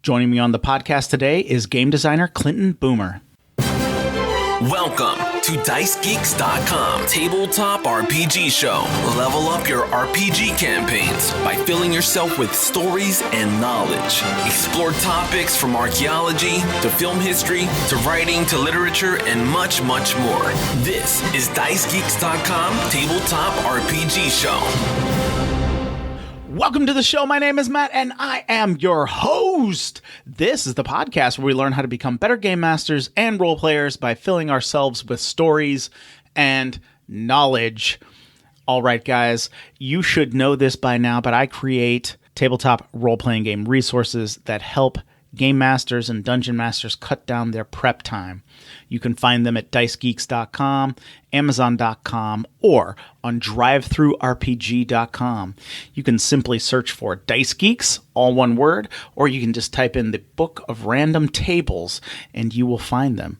Joining me on the podcast today is game designer Clinton Boomer. Welcome to DiceGeeks.com Tabletop RPG Show. Level up your RPG campaigns by filling yourself with stories and knowledge. Explore topics from archaeology to film history to writing to literature and much, much more. This is DiceGeeks.com Tabletop RPG Show. Welcome to the show. My name is Matt, and I am your host. This is the podcast where we learn how to become better game masters and role players by filling ourselves with stories and knowledge. All right, guys, you should know this by now, but I create tabletop role-playing game resources that help game masters and dungeon masters cut down their prep time. You can find them at dicegeeks.com, amazon.com, or on drivethrurpg.com. You can simply search for Dice Geeks, all one word, or you can just type in the Book of Random Tables and you will find them.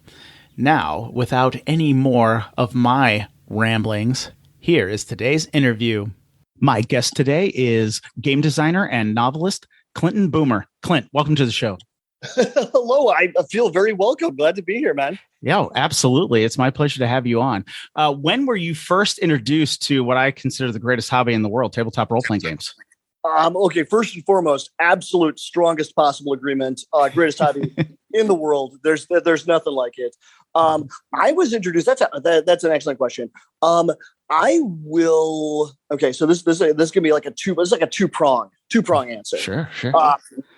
Now, without any more of my ramblings, here is today's interview. My guest today is game designer and novelist Clinton Boomer. Clint, welcome to the show. Hello, I feel very welcome. Glad to be here, man. Yeah, absolutely. It's my pleasure to have you on. When were you first introduced to what I consider the greatest hobby in the world, tabletop role-playing games? Okay, first and foremost, absolute strongest possible agreement. Greatest hobby in the world. There's nothing like it. I was introduced. That's an excellent question. I will. Okay, so this can be like a two prong answer. Sure.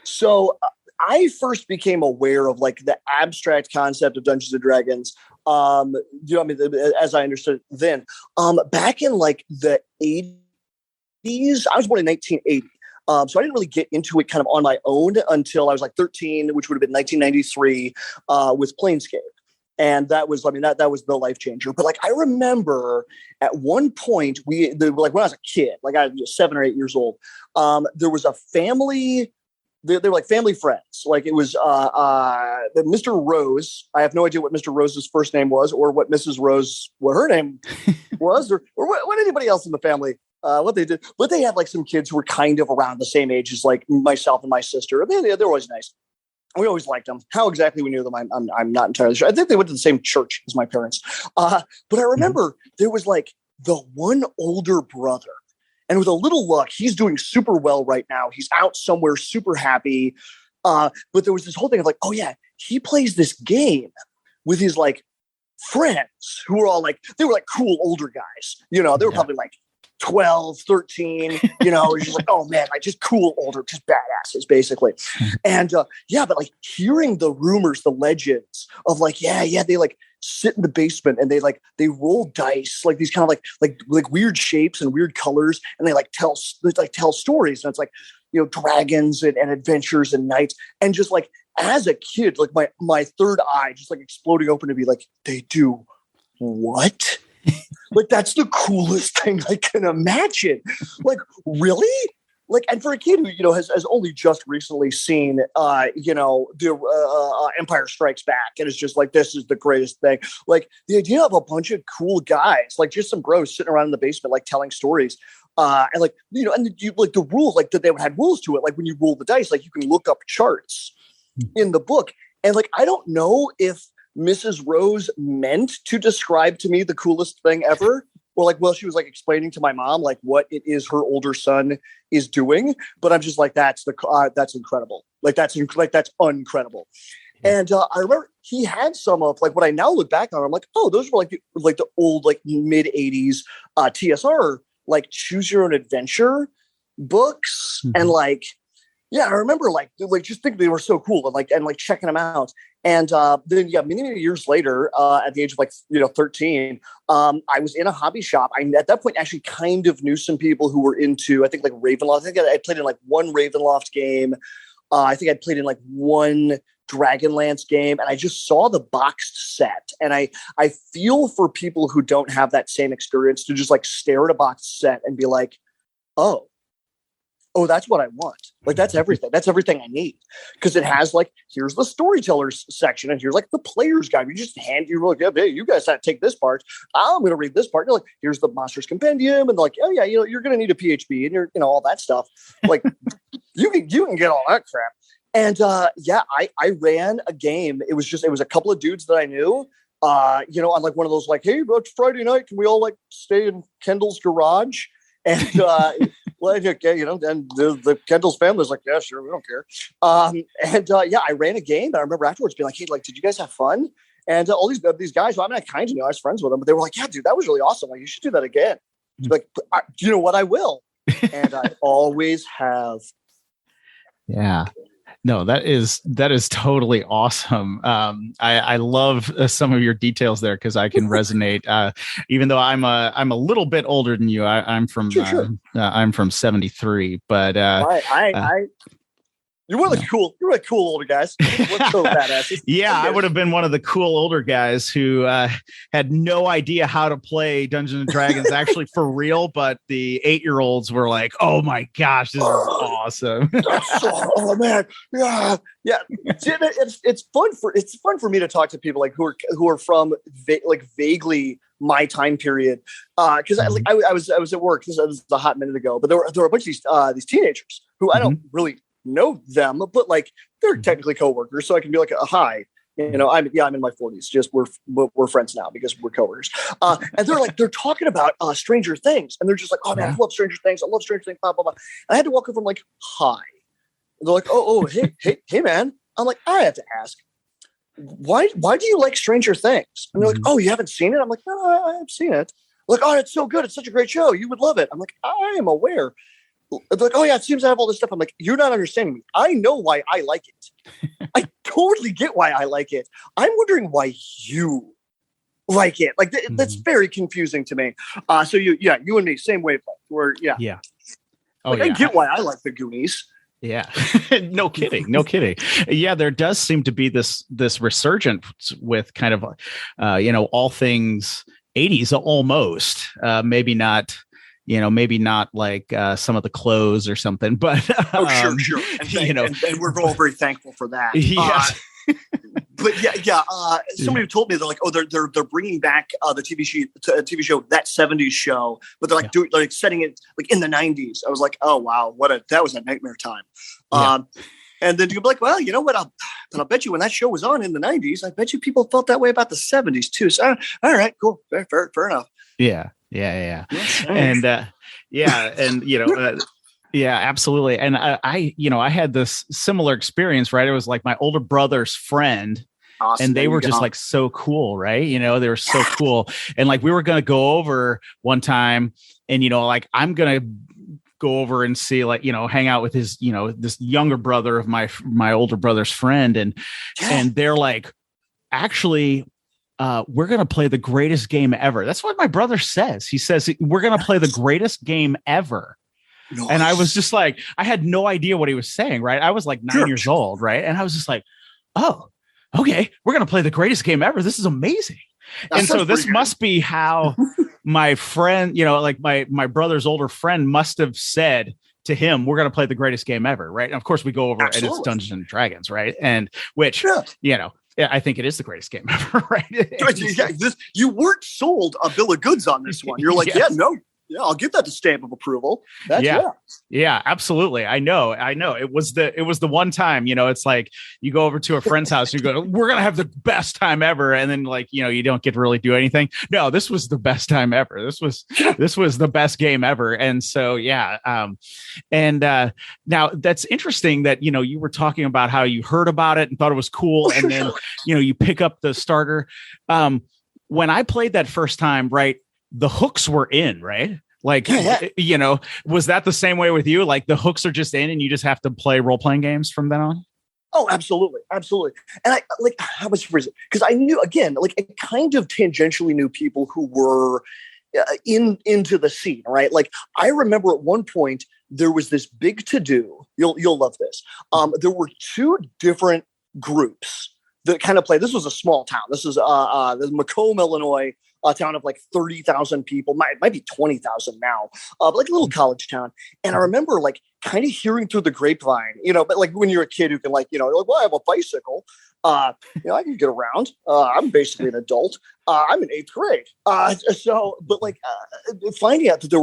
So I first became aware of like the abstract concept of Dungeons and Dragons. As I understood it then, back in like the 80s. I was born in 1980. So I didn't really get into it kind of on my own until I was like 13, which would have been 1993 with Planescape. And that was the life changer. But like, I remember at one point when I was a kid, like I was 7 or 8 years old, there was a family. They were like family friends. Like it was Mr. Rose. I have no idea what Mr. Rose's first name was or what Mrs. Rose, what her name was or what anybody else in the family, what they did. But they had like some kids who were kind of around the same age as like myself and my sister. They're always nice. We always liked them. How exactly we knew them, I'm not entirely sure. I think they went to the same church as my parents. But I remember there was like the one older brother. And with a little luck, he's doing super well right now. He's out somewhere super happy. But there was this whole thing of like, oh yeah, he plays this game with his like friends who were all like, they were like cool older guys. You know, they were probably like 12, 13, you know, it's just like, oh man, like just cool older, just badasses basically. And but like hearing the rumors, the legends of like, yeah, they like sit in the basement and they roll dice, like these kind of like weird shapes and weird colors. And they tell stories. And it's like, you know, dragons and adventures and knights. And just like, as a kid, like my third eye just like exploding open to be like, they do what? Like, that's the coolest thing I can imagine. Like, really? Like, and for a kid who, you know, has only just recently seen, the Empire Strikes Back, and it's just like, this is the greatest thing. Like, the idea of a bunch of cool guys, like just some bros sitting around in the basement, like telling stories, and like, you know, and you like the rules, like that they would have rules to it. Like when you roll the dice, like you can look up charts in the book, and like I don't know if Mrs. Rose meant to describe to me the coolest thing ever. Or like, well, she was like explaining to my mom, like what it is her older son is doing. But I'm just like, that's incredible. Like, that's incredible. And I remember he had some of like, what I now look back on, I'm like, oh, those were like the old, like mid 80s TSR, like choose your own adventure books. Mm-hmm. And like, yeah, I remember like just thinking they were so cool and like checking them out. And then, many years later, at the age of 13, I was in a hobby shop. I, at that point, actually kind of knew some people who were into, I think, like Ravenloft. I think I played in like one Ravenloft game. I think I played in like one Dragonlance game, and I just saw the boxed set. And I feel for people who don't have that same experience to just like stare at a boxed set and be like, oh, that's what I want. Like, that's everything. That's everything I need. Because it has like, here's the storytellers section, and here's like the player's guide. You just hand you like, hey, you guys have to take this part. I'm going to read this part. You're like, here's the Monsters Compendium, and like, oh yeah, you know, you're going to need a PHP and you're, you know, all that stuff. Like, you can get all that crap. And I ran a game. It was a couple of dudes that I knew. On like one of those like, hey, it's Friday night. Can we all like stay in Kendall's garage? And okay, and the Kendall's family was like, yeah, sure, we don't care. I ran a game. And I remember afterwards being like, hey, like, did you guys have fun? And all these guys, I kind of knew I was friends with them, but they were like, yeah, dude, that was really awesome. Like, you should do that again. Like, you know what? I will. And I always have. Yeah. No, that is totally awesome. I love some of your details there because I can resonate. Even though I'm a little bit older than you, I'm from I'm from 73, but you're one of the cool older guys. We're so badasses. Yeah, I would have been one of the cool older guys who had no idea how to play Dungeons and Dragons actually for real. But the 8-year-olds were like, "Oh my gosh, this is awesome!" Oh man, yeah. It's fun for me to talk to people like who are from vaguely my time period because I was at work. This was a hot minute ago, but there were a bunch of these teenagers who I don't really know them, but like they're technically coworkers, so I can be like, hi, I'm in my 40s. Just we're friends now because we're coworkers. And they're talking about Stranger Things, and they're just like, oh man, I love Stranger Things. I love Stranger Things. Blah blah blah. And I had to walk over. I'm like, hi. And they're like, hey man. I'm like, I have to ask, why do you like Stranger Things? And they're like, oh, you haven't seen it? I'm like, no, I have seen it. Like, oh, it's so good. It's such a great show. You would love it. I'm like, I am aware. They're like, oh yeah, it seems to have all this stuff. I'm like, you're not understanding me. I know why I like it. I totally get why I like it. I'm wondering why you like it. Like that's very confusing to me. So you and me, same wavelength. Yeah. I get why I like the Goonies. Yeah. No kidding. Yeah, there does seem to be this resurgence with kind of all things 80s almost. Maybe not like some of the clothes or something, but sure. And we're all very thankful for that. Yes. But somebody told me they're like, oh, they're bringing back the TV show, that 70s show, but they're like setting it like in the 90s. I was like, oh wow, that was a nightmare time. Yeah. And then you'll be like, well, you know what? I'll bet you when that show was on in the 90s, I bet you people felt that way about the 70s too. So all right, cool, fair enough. Yeah. And yeah, absolutely. And I had this similar experience, right? It was like my older brother's friend. Awesome. And they were just like so cool, right? They were so cool. And like we were going to go over one time and, like I'm going to go over and see like, hang out with his, this younger brother of my older brother's friend. And they're like, actually, we're going to play the greatest game ever. That's what my brother says. He says, we're going to play the greatest game ever. Nice. And I was just like, I had no idea what he was saying, right? I was like 9 years old, right? And I was just like, oh, okay, we're going to play the greatest game ever. This is amazing. And so this must be how my friend, like my brother's older friend must have said to him, we're going to play the greatest game ever, right? And of course we go over and it's Dungeons and Dragons, right? And which, I think it is the greatest game ever, right? You weren't sold a bill of goods on this one. You're like, yeah, I'll give that the stamp of approval. Yeah, absolutely. I know. It was the one time, it's like you go over to a friend's house and you go, we're going to have the best time ever. And then like, you don't get to really do anything. No, this was the best time ever. This was the best game ever. And so, now that's interesting that, you were talking about how you heard about it and thought it was cool. And then, you pick up the starter. When I played that first time, right, the hooks were in, right? Like, was that the same way with you? Like the hooks are just in and you just have to play role-playing games from then on? Oh, absolutely. And I like, how much phrase it? Because I knew, again, like I kind of tangentially knew people who were into the scene, right? Like I remember at one point there was this big to-do. You'll love this. There were two different groups that kind of played. This was a small town. This was Macomb, Illinois, a town of like 30,000 people, might be 20,000 now, but like a little college town. And I remember like kind of hearing through the grapevine, but like when you're a kid who can like, like, well, I have a bicycle, I can get around. I'm basically an adult. I'm in 8th grade. But finding out that there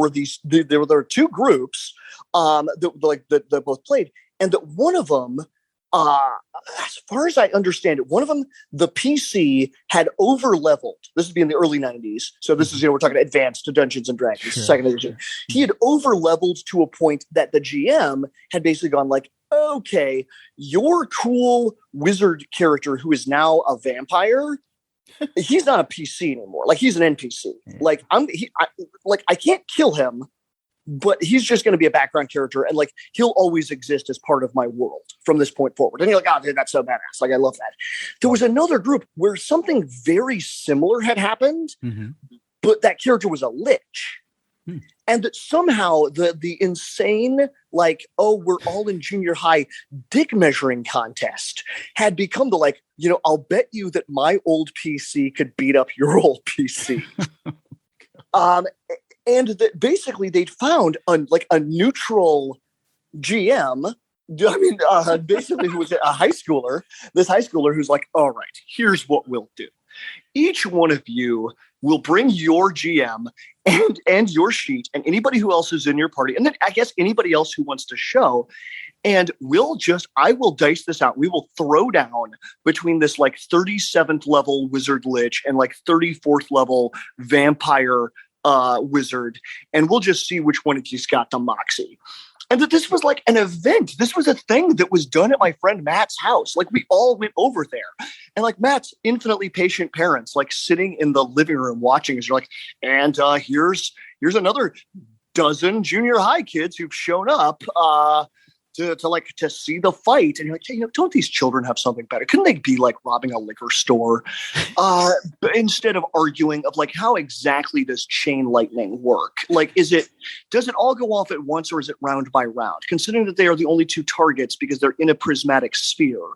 were two groups that both played, and that one of them as far as I understand it, one of them, the PC had over leveled. This would be in the early 90s. So this is, we're talking advanced to Dungeons and Dragons, second edition. He had over leveled to a point that the GM had basically gone like, okay, your cool wizard character who is now a vampire, he's not a PC anymore. Like, he's an NPC. Like, I can't kill him, but he's just going to be a background character, and like he'll always exist as part of my world from this point forward. And you're like, oh, dude, that's so badass. Like, I love that. There was another group where something very similar had happened, but that character was a lich. And that somehow the insane, like, oh, we're all in junior high dick measuring contest had become the like, I'll bet you that my old PC could beat up your old PC. And that basically they'd found a neutral GM. I mean, basically who was a high schooler. This high schooler who's like, all right, here's what we'll do. Each one of you will bring your GM and your sheet and anybody who else is in your party, and then I guess anybody else who wants to show. And I will dice this out. We will throw down between this like 37th level wizard lich and like 34th level vampire wizard, and we'll just see which one of you's got the moxie. And that this was like an event. This was a thing that was done at my friend Matt's house. Like, we all went over there, and like Matt's infinitely patient parents, like sitting in the living room watching as you're like, and here's another dozen junior high kids who've shown up to see the fight. And you're like, hey, don't these children have something better? Couldn't they be like robbing a liquor store? But instead of arguing of like, how exactly does chain lightning work? Like, does it all go off at once, or is it round by round? Considering that they are the only two targets because they're in a prismatic sphere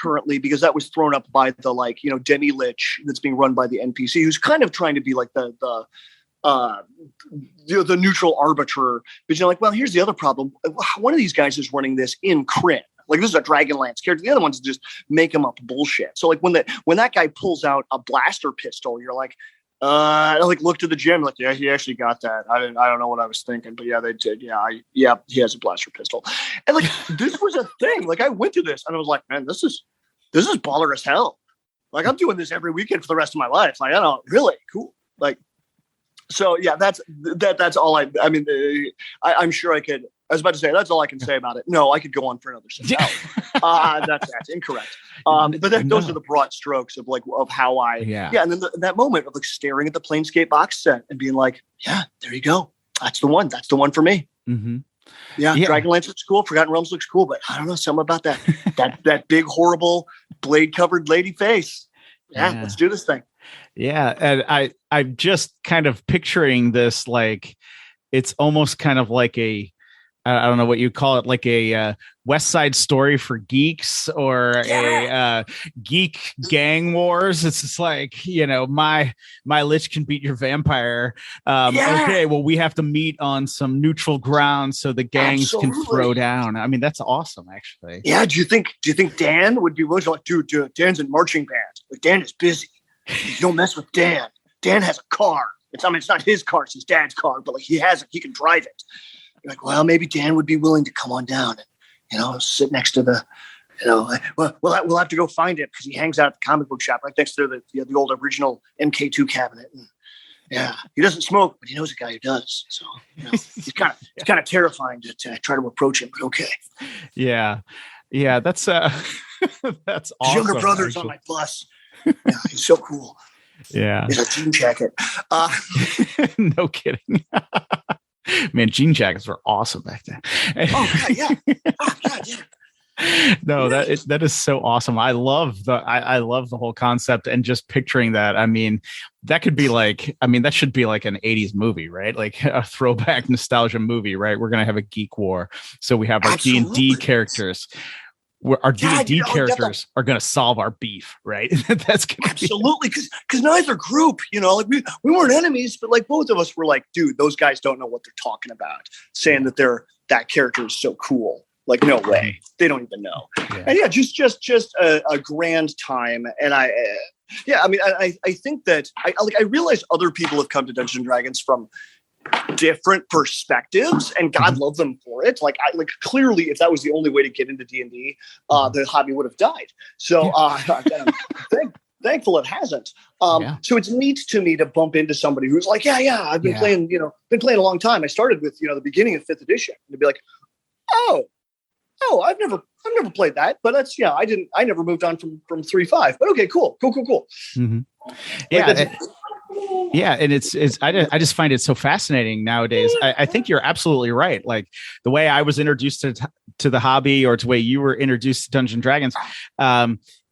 currently, because that was thrown up by the demi lich that's being run by the NPC, who's kind of trying to be like the neutral arbiter. But you're like, well, here's the other problem. One of these guys is running this in Kryn. Like, this is a Dragonlance character. The other ones just make him up bullshit. So like when that guy pulls out a blaster pistol, you're like, I like look to the gym, like, yeah, he actually got that. I don't know what I was thinking, but yeah, they did. Yeah, he has a blaster pistol. And like, this was a thing. Like, I went to this and I was like, man, this is baller as hell. Like, I'm doing this every weekend for the rest of my life. Like, I don't really cool. Like, so yeah, that's all I'm sure I could. I was about to say that's all I can say about it. No, I could go on for another 6 hours. That's incorrect. But those are the broad strokes of how I and then that moment of like staring at the Planescape box set and being like, yeah, there you go. That's the one. That's the one for me. Mm-hmm. Yeah, Dragonlance looks cool. Forgotten Realms looks cool, but I don't know, something about that big horrible blade covered lady face. Yeah, let's do this thing. Yeah, and I'm just kind of picturing this, like, it's almost kind of like I don't know what you call it, like a West Side Story for geeks, or a geek gang wars. It's just like, my lich can beat your vampire. Okay, well, we have to meet on some neutral ground so the gangs can throw down. I mean, that's awesome, actually. Yeah. Do you think Dan would be willing to like, dude, Dan's in marching band. Like, Dan is busy. You don't mess with Dan. Dan has a car. It's not his car, it's his dad's car, but like he can drive it. You're like, well, maybe Dan would be willing to come on down and, sit next to the, we'll have to go find him because he hangs out at the comic book shop right next to the old original MK2 cabinet. And yeah, he doesn't smoke, but he knows a guy who does. So it's kind of terrifying to try to approach him, but okay. Yeah. Yeah. That's awesome. His younger brother's on my bus. Yeah, he's so cool. Yeah. He's a jean jacket. No kidding. Man, jean jackets were awesome back then. Oh God, yeah. Oh God, yeah. No, that is so awesome. I love the whole concept, and just picturing that. I mean, that should be like an 80s movie, right? Like a throwback nostalgia movie, right? We're gonna have a geek war, so we have our D&D characters. Our D&D characters are going to solve our beef, right? That's gonna absolutely, because neither group, like we weren't enemies, but like both of us were like, dude, those guys don't know what they're talking about, saying that that character is so cool. Like, no way, they don't even know. Yeah. And yeah, just a grand time. And I think that I realize other people have come to Dungeons and Dragons from different perspectives, and God love them for it. Like clearly, if that was the only way to get into D&D, the hobby would have died. So thankful it hasn't. So it's neat to me to bump into somebody who's like, I've been playing, been playing a long time. I started with, the beginning of 5th edition, and to be like, oh, I've never played that, but that's, I never moved on from 3.5, but okay, cool. Mm-hmm. And it's I just find it so fascinating nowadays. I think you're absolutely right. Like the way I was introduced to the hobby, or to the way you were introduced to Dungeons and Dragons,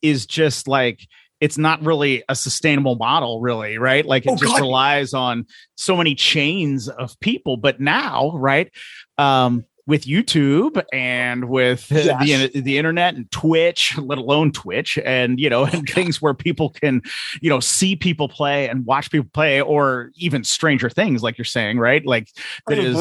is just like, it's not really a sustainable model, really, right? Like it relies on so many chains of people. But now, right, with YouTube and with the internet and Twitch, let alone Twitch, and and things where people can see people play and watch people play, or even Stranger Things, like you're saying, right? Like that is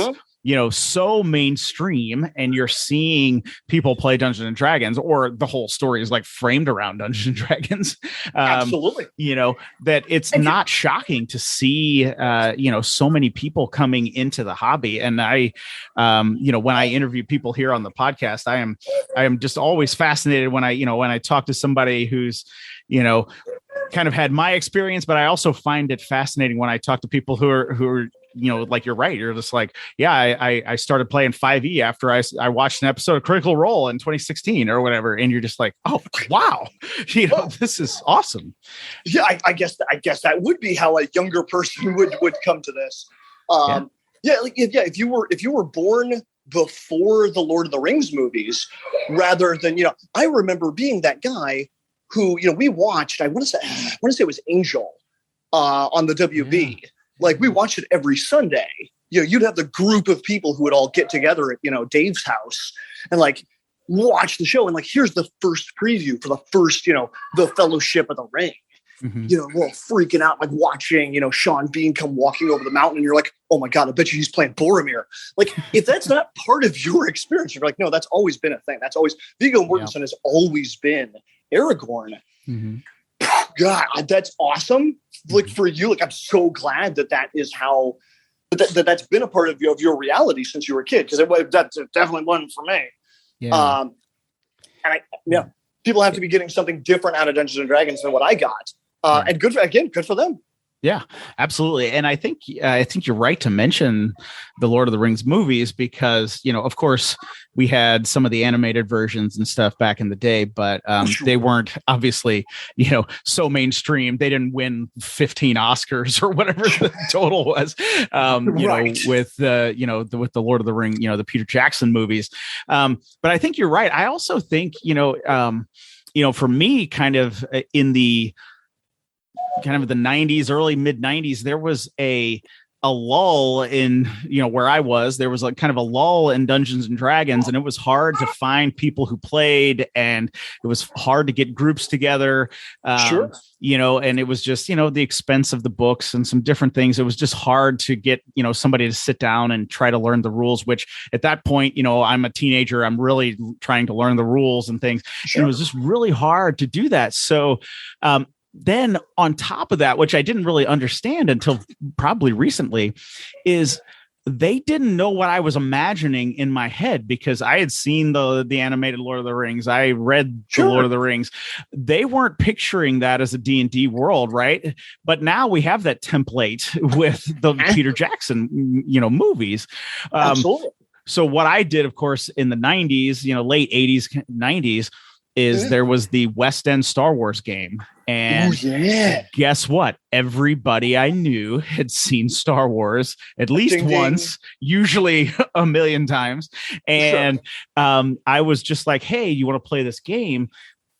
so mainstream, and you're seeing people play Dungeons and Dragons, or the whole story is like framed around Dungeons and Dragons. Absolutely. That it's not shocking to see, so many people coming into the hobby. And I, when I interview people here on the podcast, I am just always fascinated when I talk to somebody who's, kind of had my experience, but I also find it fascinating when I talk to people who are like, you're right. You're just like, I started playing 5e after I watched an episode of Critical Role in 2016 or whatever. And you're just like, oh, wow. This is awesome. Yeah. I guess that would be how a younger person would come to this. If you were born before the Lord of the Rings movies, rather than, I remember being that guy who, we watched, I want to say it was Angel on the WB. Yeah. Like we watched it every Sunday. You'd have the group of people who would all get together at, Dave's house and like watch the show. And like, here's the first preview for the first, the Fellowship of the Ring. Mm-hmm. We're all freaking out, like watching, Sean Bean come walking over the mountain. And you're like, oh my God, I bet you he's playing Boromir. Like if that's not part of your experience, you're like, no, that's always been a thing. That's always Viggo Mortensen has always been Aragorn. Mm-hmm. God, that's awesome. Like for you, like I'm so glad that is how that's been a part of your reality since you were a kid, because that's definitely one for me. Yeah. People have to be getting something different out of Dungeons and Dragons than what I got. And good for them. Yeah, absolutely. And I think you're right to mention the Lord of the Rings movies, because, of course, we had some of the animated versions and stuff back in the day, but they weren't obviously, so mainstream. They didn't win 15 Oscars or whatever the total was, with with the Lord of the Ring, the Peter Jackson movies. But I think you're right. I also think, for me, kind of in the 90s, early mid 90s, there was a lull in, where I was, there was like kind of a lull in Dungeons and Dragons, and it was hard to find people who played, and it was hard to get groups together. Sure. And it was just, the expense of the books and some different things. It was just hard to get, somebody to sit down and try to learn the rules, which at that point, I'm a teenager. I'm really trying to learn the rules and things. Sure. And it was just really hard to do that. So, then on top of that, which I didn't really understand until probably recently, is they didn't know what I was imagining in my head, because I had seen the animated Lord of the Rings. I read the Lord of the Rings. They weren't picturing that as a D&D world, right? But now we have that template with the Peter Jackson, movies. Absolutely. So what I did, of course, in the 90s, late 80s, 90s, is there was the West End Star Wars game. And guess what? Everybody I knew had seen Star Wars at least once, usually a million times. And I was just like, hey, you want to play this game?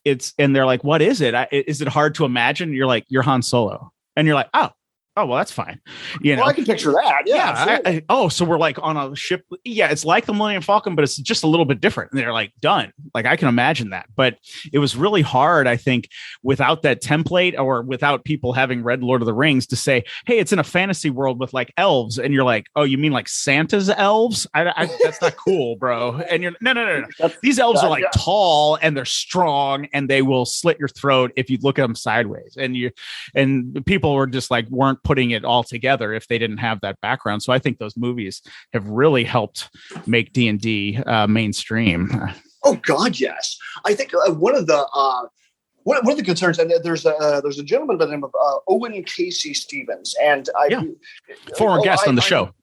And they're like, what is it? Is it hard to imagine? You're like, you're Han Solo. And you're like, oh, well, that's fine. Well, I can picture that. Yeah. So we're like on a ship. Yeah, it's like the Millennium Falcon, but it's just a little bit different. And they're like, done. Like, I can imagine that. But it was really hard, I think, without that template, or without people having read Lord of the Rings, to say, hey, it's in a fantasy world with like elves. And you're like, oh, you mean like Santa's elves? That's not cool, bro. And you're no. These elves are like tall, and they're strong, and they will slit your throat if you look at them sideways. And people were just like, weren't putting it all together if they didn't have that background. So I think those movies have really helped make D&D mainstream. Oh God, yes. I think one of the concerns, and there's a gentleman by the name of Owen Casey Stevens, and former guest on the show.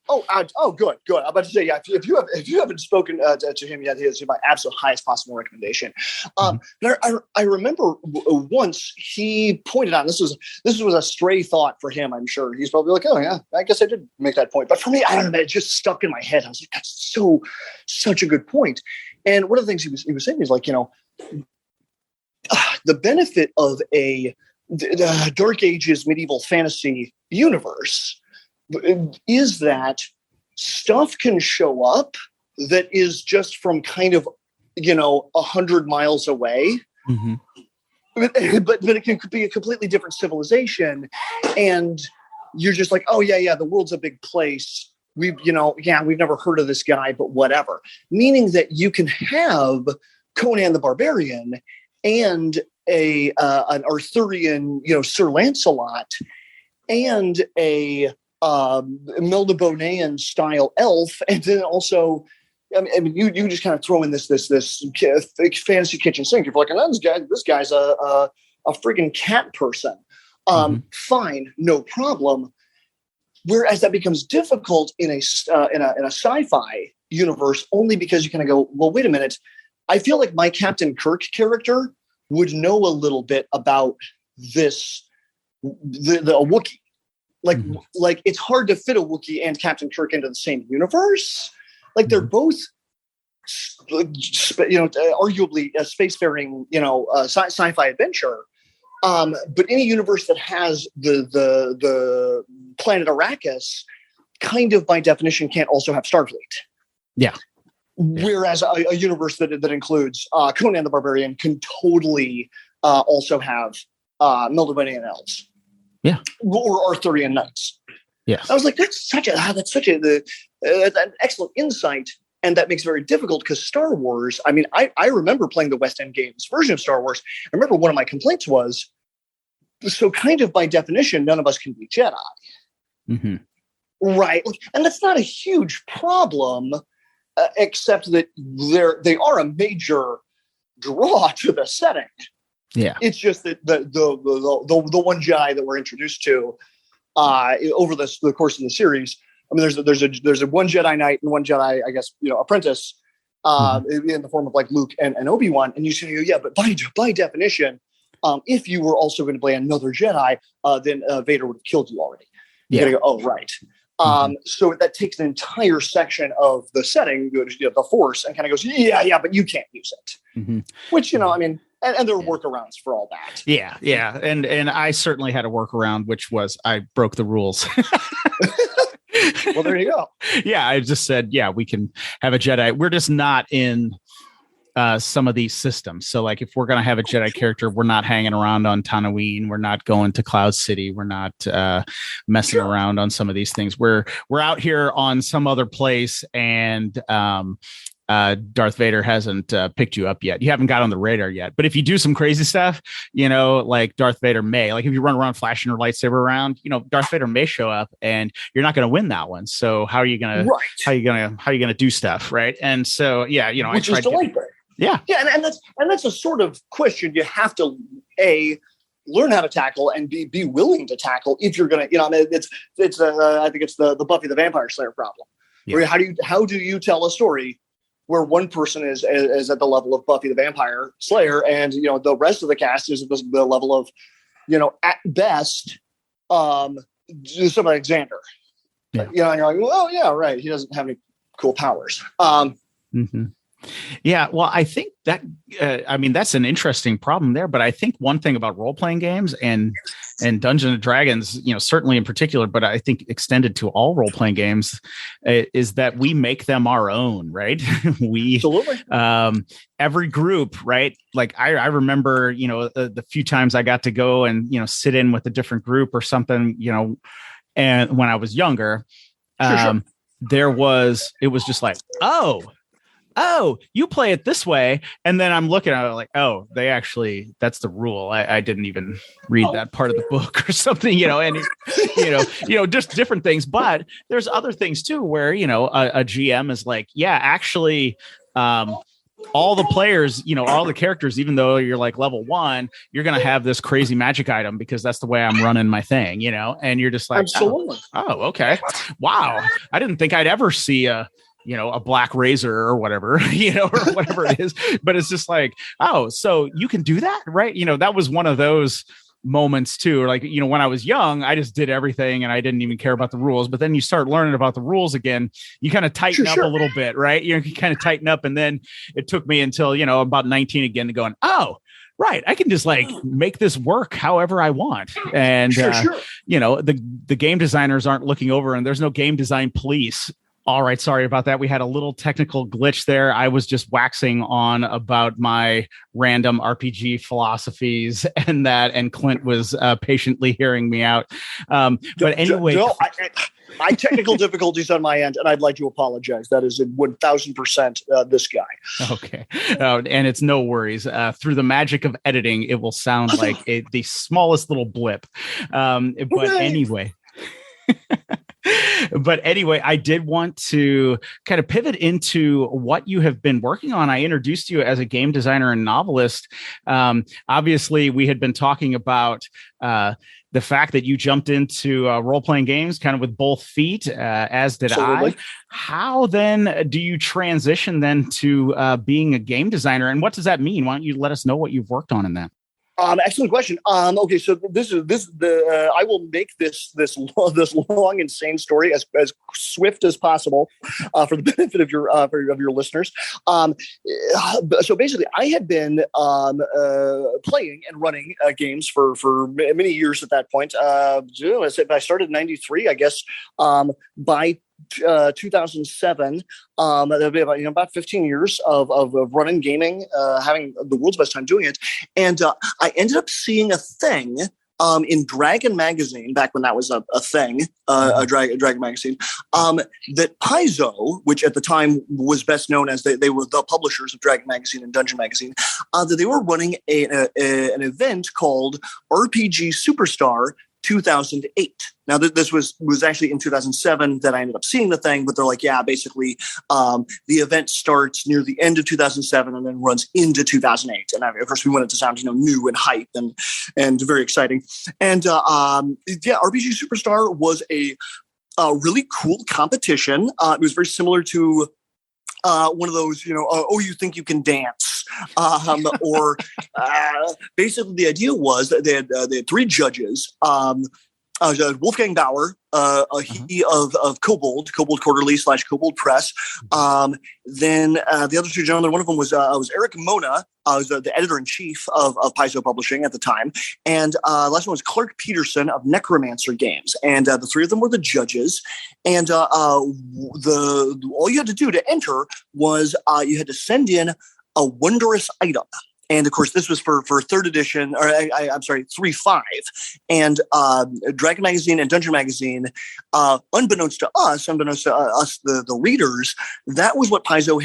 Good. I'm about to say, if you haven't spoken to him yet, he is my absolute highest possible recommendation. But I remember once he pointed out, this was a stray thought for him. I'm sure he's probably like, oh yeah, I guess I did make that point. But for me, I don't know, it just stuck in my head. I was like, that's such a good point. And one of the things he was saying is like, the benefit of a Dark Ages medieval fantasy universe is that stuff can show up that is just from kind of 100 miles away, but it can be a completely different civilization, and you're just like, oh yeah, the world's a big place. We've never heard of this guy, but whatever. Meaning that you can have Conan the Barbarian and an Arthurian, Sir Lancelot, and a Melnibonéan style elf, and then also, I mean, you just kind of throw in this fantasy kitchen sink. You're like, oh, this guy's a friggin' cat person. Fine, no problem. Whereas that becomes difficult in a sci-fi universe, only because you kind of go, well, wait a minute. I feel like my Captain Kirk character would know a little bit about this, the Wookiee. Like it's hard to fit a Wookiee and Captain Kirk into the same universe. Like they're both, arguably a spacefaring, sci-fi adventure. But any universe that has the planet Arrakis, kind of by definition, can't also have Starfleet. Yeah. Whereas a universe that includes Conan the Barbarian can totally also have Melnibonéan elves. Yeah. Or Arthurian knights. Yeah. I was like, that's such an excellent insight. And that makes it very difficult because Star Wars, I mean, I remember playing the West End Games version of Star Wars. I remember one of my complaints was, so kind of by definition, none of us can be Jedi. Mm-hmm. Right. And that's not a huge problem, except that they are a major draw to the setting. Yeah. It's just that the one Jedi that we're introduced to over the course of the series, I mean, there's a one Jedi Knight and one Jedi, I guess, apprentice in the form of like Luke and Obi-Wan. And you say, yeah, but by definition, if you were also going to play another Jedi, then Vader would have killed you already. You gotta go, oh, right. So that takes an entire section of the setting, the Force, and kind of goes, yeah, but you can't use it. Mm-hmm. Which, I mean, and there are workarounds for all that. Yeah. And I certainly had a workaround, which was I broke the rules. Well, there you go. Yeah, I just said, we can have a Jedi. We're just not in some of these systems. So like if we're going to have a Jedi character, we're not hanging around on Tatooine. We're not going to Cloud City. We're not messing around on some of these things. We're out here on some other place, and Darth Vader hasn't picked you up yet. You haven't got on the radar yet. But if you do some crazy stuff, like Darth Vader may, like if you run around flashing your lightsaber around, Darth Vader may show up, and you're not going to win that one. So how are you going to, how are you going to do stuff? Right. And so, which is delightful. Yeah. And that's a sort of question you have to learn how to tackle and be willing to tackle if you're going to, I think it's the Buffy the Vampire Slayer problem. Yeah. Where how do you tell a story where one person is at the level of Buffy the Vampire Slayer, and the rest of the cast is at the level of, at best, some Alexander. Yeah. And you're like, well, yeah, right. He doesn't have any cool powers. Mm-hmm. Yeah, well, I think that that's an interesting problem there. But I think one thing about role playing games and Dungeons and Dragons, certainly in particular, but I think extended to all role playing games, is that we make them our own, right? We absolutely every group, right? Like I remember, the few times I got to go and sit in with a different group or something, and when I was younger, sure. It was just like, oh, you play it this way. And then I'm looking at it like, oh, that's the rule. I didn't even read that part of the book or something, and just different things. But there's other things too, where, a GM is like, yeah, actually, all the players, all the characters, even though you're like level 1, you're going to have this crazy magic item because that's the way I'm running my thing, and you're just like, absolutely. Oh, okay. Wow. I didn't think I'd ever see a black razor or whatever, or whatever it is, but it's just like, oh, so you can do that, right? That was one of those moments too, like, when I was young, I just did everything and I didn't even care about the rules. But then you start learning about the rules again, you kind of tighten up a little bit, right? You kind of tighten up. And then it took me until, about 19 again to going, oh, right, I can just like make this work however I want. And, the game designers aren't looking over, and there's no game design police. All right, sorry about that. We had a little technical glitch there. I was just waxing on about my random RPG philosophies and Clint was patiently hearing me out. But anyway, my technical difficulties on my end, and I'd like to apologize. That is 1,000% this guy. Okay, and it's no worries. Through the magic of editing, it will sound like the smallest little blip. But anyway. But anyway, I did want to kind of pivot into what you have been working on. I introduced you as a game designer and novelist. Obviously, we had been talking about the fact that you jumped into role-playing games kind of with both feet, as did Absolutely. I. How then do you transition then to being a game designer, and what does that mean? Why don't you let us know what you've worked on in that? Excellent question. Okay, so I will make this long, insane story as swift as possible for the benefit of your listeners. So basically, I had been playing and running games for many years at that point. I started in '93, I guess. By 2007, that'll be about 15 years of running gaming, having the world's best time doing it. And I ended up seeing a thing in Dragon magazine, back when that was a thing, a Dragon magazine, that Paizo, which at the time was best known as they were the publishers of Dragon magazine and Dungeon magazine, that they were running an event called Rbg Superstar 2008. Now, this was actually in 2007 that I ended up seeing the thing, but they're like, yeah, basically, the event starts near the end of 2007 and then runs into 2008. And of course, we wanted to sound, new and hype and very exciting. And Rbg Superstar was a really cool competition. It was very similar to one of those, you think you can dance, or basically the idea was that they had 3 judges. Wolfgang Bauer, he of Kobold Quarterly / Kobold Press. Then the other 2 gentlemen, one of them was Eric Mona, was the editor-in-chief of Paizo Publishing at the time. And last one was Clark Peterson of Necromancer Games. And the 3 of them were the judges. And all you had to do to enter was you had to send in a wondrous item. And of course, this was for 3rd edition, or I'm sorry, 3.5. And Dragon Magazine and Dungeon Magazine, unbeknownst to us, the readers, that was what Paizo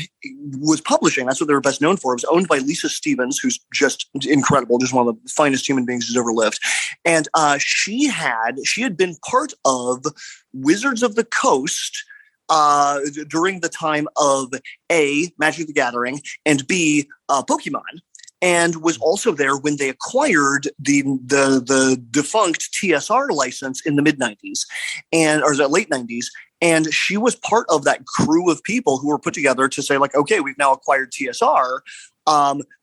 was publishing. That's what they were best known for. It was owned by Lisa Stevens, who's just incredible, just one of the finest human beings who's ever lived. And she had been part of Wizards of the Coast during the time of A, Magic the Gathering, and B, Pokemon. And was also there when they acquired the defunct TSR license in the mid-90s, or the late 90s. And she was part of that crew of people who were put together to say, like, okay, we've now acquired TSR.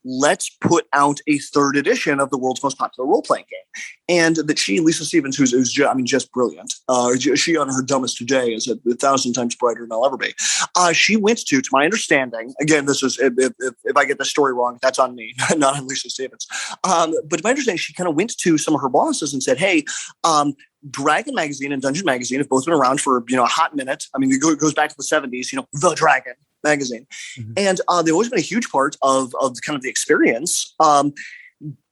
Let's put out a 3rd edition of the world's most popular role-playing game. And that Lisa Stevens, who's just brilliant. She on her dumbest today is 1,000 times brighter than I'll ever be. She went to my understanding, again, this is, if I get the story wrong, that's on me, not on Lisa Stevens. But to my understanding, she kind of went to some of her bosses and said, hey, Dragon Magazine and Dungeon Magazine have both been around for, a hot minute. I mean, it goes back to the 70s, the Dragon Magazine. Mm-hmm. And they've always been a huge part of kind of the experience.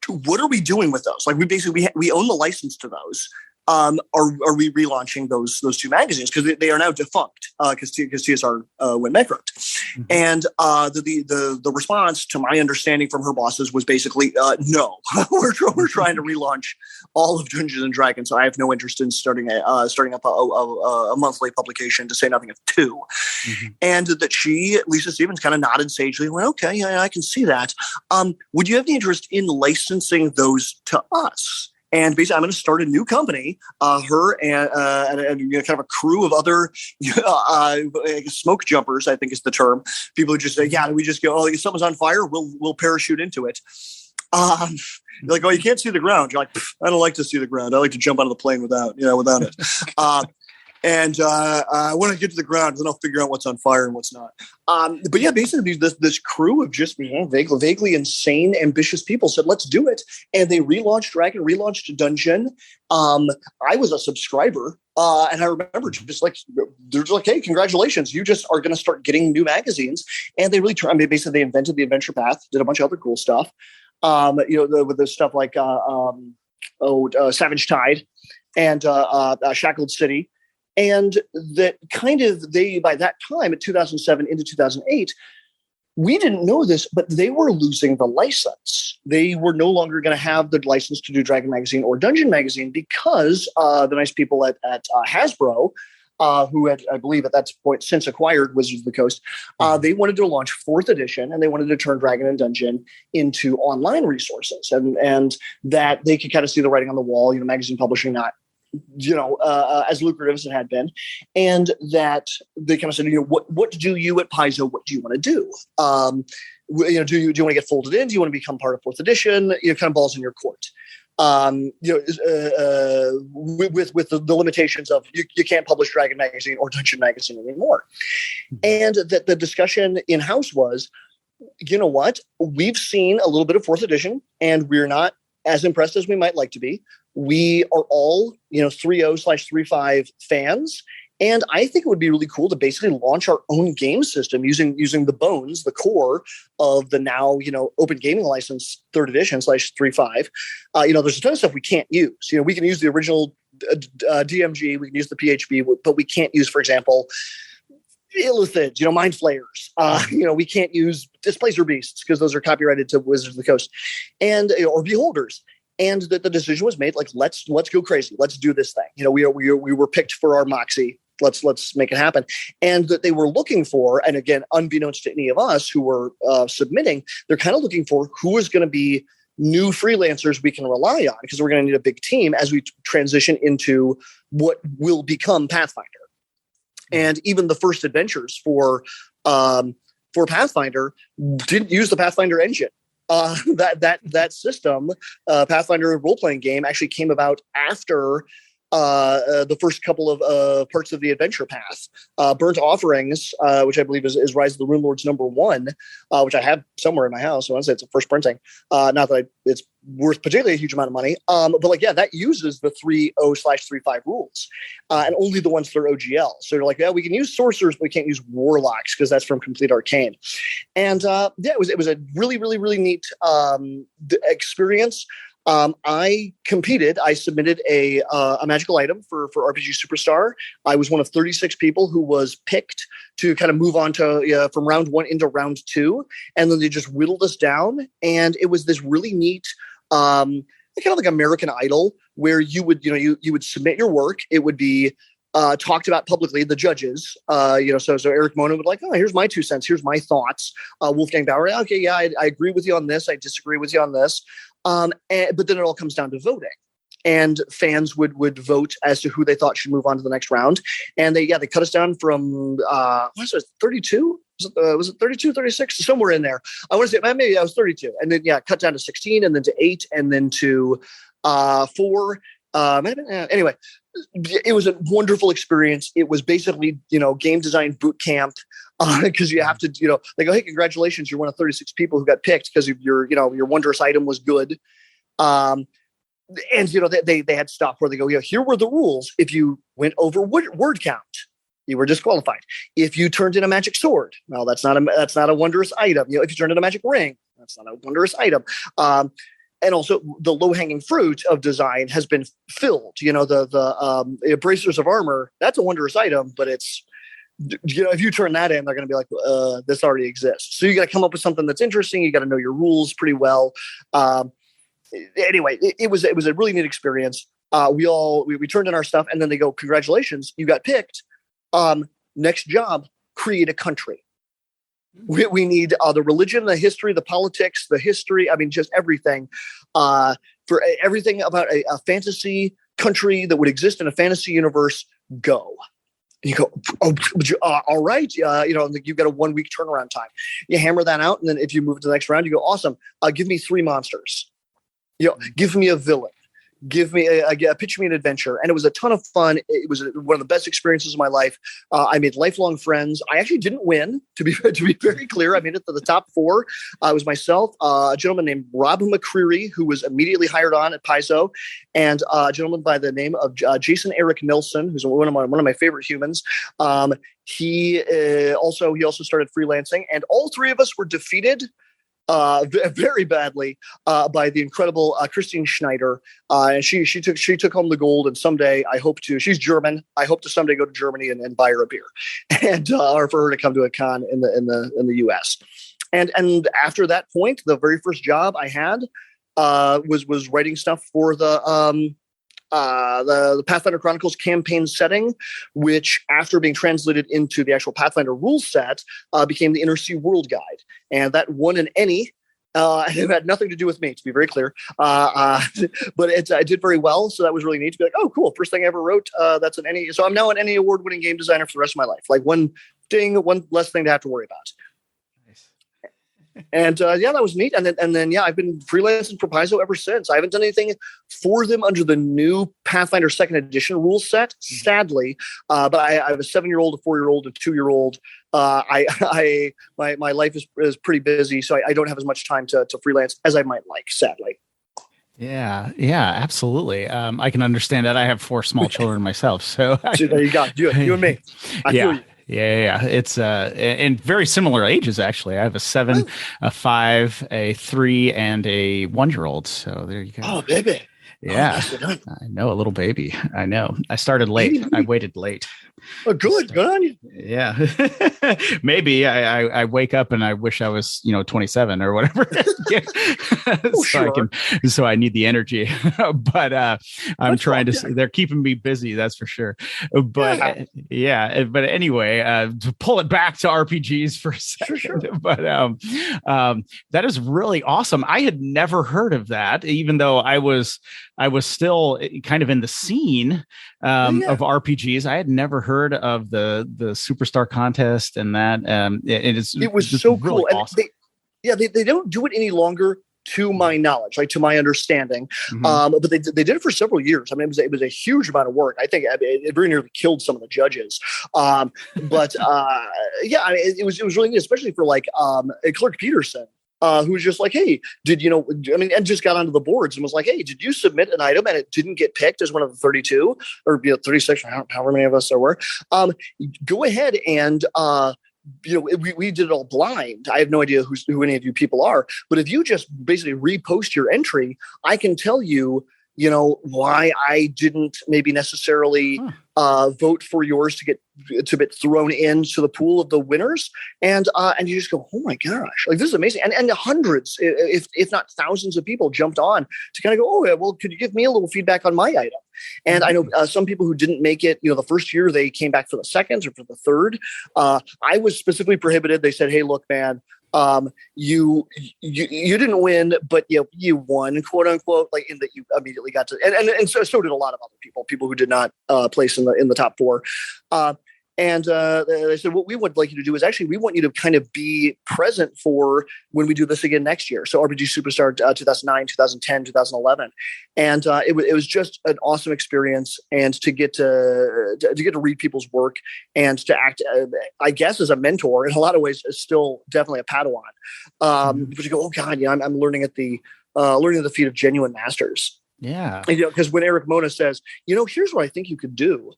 What are we doing with those? Like, we own the license to those. are we relaunching those two magazines because they are now defunct because TSR went bankrupt. Mm-hmm. And the response, to my understanding from her bosses, was basically no. we're trying to relaunch all of Dungeons and Dragons. So I have no interest in starting up a monthly publication, to say nothing of two. Mm-hmm. And that Lisa Stevens, kind of nodded sagely, went, okay, yeah, I can see that. Would you have any interest in licensing those to us? And basically, I'm going to start a new company. Her and kind of a crew of other smoke jumpers, I think is the term. People who just say, "Yeah, we just go, oh, if something's on fire, we'll parachute into it." Like, oh, you can't see the ground. You're like, I don't like to see the ground. I like to jump out of the plane without it. And when I get to the ground, then I'll figure out what's on fire and what's not. But yeah, basically this crew of just vaguely insane, ambitious people said, let's do it. And they relaunched Dragon, relaunched Dungeon. I was a subscriber. And I remember just like, they're like, hey, congratulations. You just are going to start getting new magazines. And they really basically they invented the adventure path, did a bunch of other cool stuff. With the stuff like Savage Tide and Shackled City. And that kind of by that time, at 2007 into 2008, we didn't know this, but they were losing the license. They were no longer going to have the license to do Dragon Magazine or Dungeon Magazine because the nice people at Hasbro, who had, I believe at that point, since acquired Wizards of the Coast, they wanted to launch 4th edition, and they wanted to turn Dragon and Dungeon into online resources, and that they could kind of see the writing on the wall, magazine publishing not as lucrative as it had been, and that they kind of said, what do you at Paizo, what do you want to do? Do you want to get folded in? Do you want to become part of 4th edition? Kind of balls in your court. With the limitations of you can't publish Dragon Magazine or Dungeon Magazine anymore. And that the discussion in-house was, you know what? We've seen a little bit of 4th edition, and we're not as impressed as we might like to be. We are all, 3.0/3.5 fans. And I think it would be really cool to basically launch our own game system using the bones, the core of the now, open gaming license 3rd edition /3.5. There's a ton of stuff we can't use. We can use the original DMG, we can use the PHB, but we can't use, for example, Illithids, Mind Flayers. We can't use Displacer Beasts because those are copyrighted to Wizards of the Coast, and or Beholders. And the decision was made, like, let's go crazy. Let's do this thing. We were picked for our moxie. Let's make it happen. And that they were looking for, and again, unbeknownst to any of us who were submitting, they're kind of looking for who is going to be new freelancers we can rely on, because we're going to need a big team as we transition into what will become Pathfinder. And even the first adventures for Pathfinder didn't use the Pathfinder engine. That system, Pathfinder role-playing game, actually came about after the first couple of parts of the adventure path. Burnt Offerings, which I believe is Rise of the Rune Lords #1, which I have somewhere in my house. So I want to say it's a first printing. Not that it's worth particularly a huge amount of money. But that uses the 3.0/3.5 rules, and only the ones that are OGL. So you're like, yeah, we can use sorcerers, but we can't use warlocks because that's from Complete Arcane. And it was a really, really, really neat experience. I competed. I submitted a magical item for Rbg Superstar. I was one of 36 people who was picked to kind of move on to from round 1 into round 2, and then they just whittled us down. And it was this really neat, kind of like American Idol, where you would you would submit your work. It would be talked about publicly, the judges, so Eric Mona would like, oh, here's my 2 cents. Here's my thoughts. Wolfgang Bauer, okay, yeah, I agree with you on this. I disagree with you on this. But then it all comes down to voting, and fans would vote as to who they thought should move on to the next round. And they cut us down from, 32? Was it 32, 36? Somewhere in there. I want to say maybe I was 32. And then, cut down to 16, and then to 8, and then to 4. Anyway, it was a wonderful experience. It was basically, game design boot camp, because you have to, they go, hey, congratulations, you're one of 36 people who got picked because your wondrous item was good. And they had stuff where they go, here were the rules. If you went over word count, you were disqualified. If you turned in a magic sword, well, that's not a wondrous item. If you turned in a magic ring, that's not a wondrous item. and also the low-hanging fruit of design has been filled. The bracers of armor, that's a wondrous item, but it's, if you turn that in, they're going to be like, this already exists. So you got to come up with something that's interesting. You got to know your rules pretty well. Anyway, it was a really neat experience. We turned in our stuff, and then they go, congratulations, you got picked. Next job, create a country. We need the religion, the history, the politics, the history. I mean, just everything for everything about a fantasy country that would exist in a fantasy universe. Go. And you go, all right. You've got a 1 week turnaround time. You hammer that out. And then if you move to the next round, you go, awesome. Give me 3 monsters. Give me a villain. Give me pitch me an adventure. And it was a ton of fun. It was one of the best experiences of my life. I made lifelong friends. I actually didn't win, to be very clear. I made it to the top 4. It was myself, a gentleman named Rob McCreary, who was immediately hired on at Paizo, and a gentleman by the name of Jason Eric Nelson, who's one of my favorite humans. He also started freelancing, and all 3 of us were defeated very badly by the incredible Christine Schneider, and she took home the gold. And someday she's German. I hope to someday go to Germany and buy her a beer, and or for her to come to a con in the U.S. And after that point, the very first job I had was writing stuff for the Pathfinder Chronicles campaign setting, which after being translated into the actual Pathfinder rule set, became the Inner Sea World Guide. And that won an ENnie. It had nothing to do with me, to be very clear. But I did very well. So that was really neat to be like, oh, cool. First thing I ever wrote, that's an ENnie. So I'm now an ENnie award-winning game designer for the rest of my life. Like one less thing to have to worry about. And that was neat. And then I've been freelancing for Paizo ever since. I haven't done anything for them under the new Pathfinder 2nd edition rule set, sadly. But I have a 7-year-old, a 4-year-old, a 2-year-old. My life is pretty busy, so I don't have as much time to freelance as I might like, sadly. Yeah, absolutely. I can understand that. I have 4 small children myself, so there you go. You and me. I feel you. Yeah. It's and very similar ages, actually. I have a 7, a 5, a 3, and a 1-year-old. So there you go. Oh, baby. Yeah, I know, a little baby. I know. I started late. I waited late. Oh, good. Good on you. Yeah. Maybe I wake up and I wish I was, 27 or whatever. So I need the energy. But I'm trying to. They're keeping me busy. That's for sure. But But anyway, to pull it back to RPGs for a second. Sure. But that is really awesome. I had never heard of that, even though I was still kind of in the scene of RPGs. I had never heard of the Superstar contest and that. It was so cool. Awesome. And they don't do it any longer, to my knowledge, like to my understanding. But they did it for several years. I mean, it was a huge amount of work. I think it very nearly killed some of the judges. It was really neat, especially for Clark Peterson. Who was just like, hey, and just got onto the boards and was like, hey, did you submit an item and it didn't get picked as one of the 32 or 36, however many of us there were? Go ahead and, we did it all blind. I have no idea who any of you people are, but if you just basically repost your entry, I can tell you, why I didn't maybe necessarily vote for yours to get thrown into the pool of the winners. And you just go, oh my gosh, like this is amazing. And hundreds, if not thousands of people jumped on to kind of go, oh yeah, well, could you give me a little feedback on my item? And I know some people who didn't make it, the first year they came back for the second or for the third. I was specifically prohibited. They said, hey, look, man, you didn't win, but you won, quote unquote, like in that you immediately got to, and so did a lot of other people who did not place in the top 4. And they said, what we would like you to do is actually, we want you to kind of be present for when we do this again next year. So Rbg Superstar 2009, 2010, 2011. And it was just an awesome experience. And to get to read people's work and to act, I guess, as a mentor in a lot of ways is still definitely a Padawan. But you go, oh God, I'm learning at the feet of genuine masters. Yeah. Because when Eric Mona says, here's what I think you could do.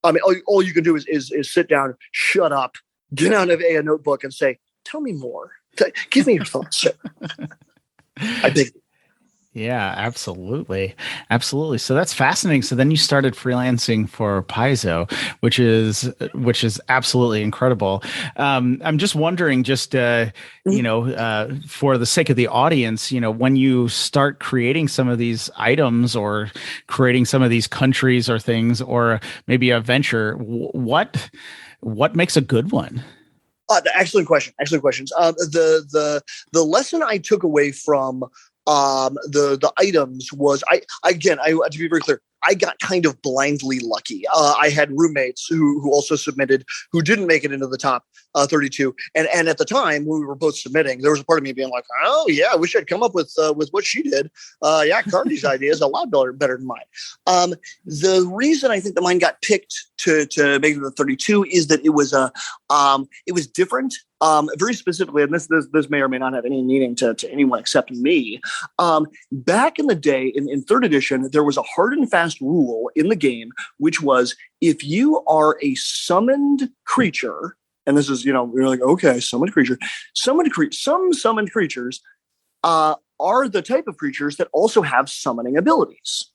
I mean, all you can do is sit down, shut up, get out of a notebook and say, tell me more. Give me your thoughts. I think. Yeah, absolutely. Absolutely. So that's fascinating. So then you started freelancing for Paizo, which is absolutely incredible. I'm just wondering, for the sake of the audience, when you start creating some of these items or creating some of these countries or things, or maybe a venture, what makes a good one? Excellent question. Excellent questions. The lesson I took away from the items was I to be very clear, I got kind of blindly lucky. I had roommates who also submitted who didn't make it into the top 32, and at the time when we were both submitting, there was a part of me being like, oh yeah, I wish I'd come up with what she did. Yeah, Cardi's idea is a lot better than mine. The reason I think that mine got picked to make it to the 32 is that it was different. Very specifically, and this may or may not have any meaning to anyone except me. Back in the day, in third edition, there was a hard and fast rule in the game, which was if you are a summoned creature, and this is, you're like, okay, summoned creature, some summoned creatures are the type of creatures that also have summoning abilities.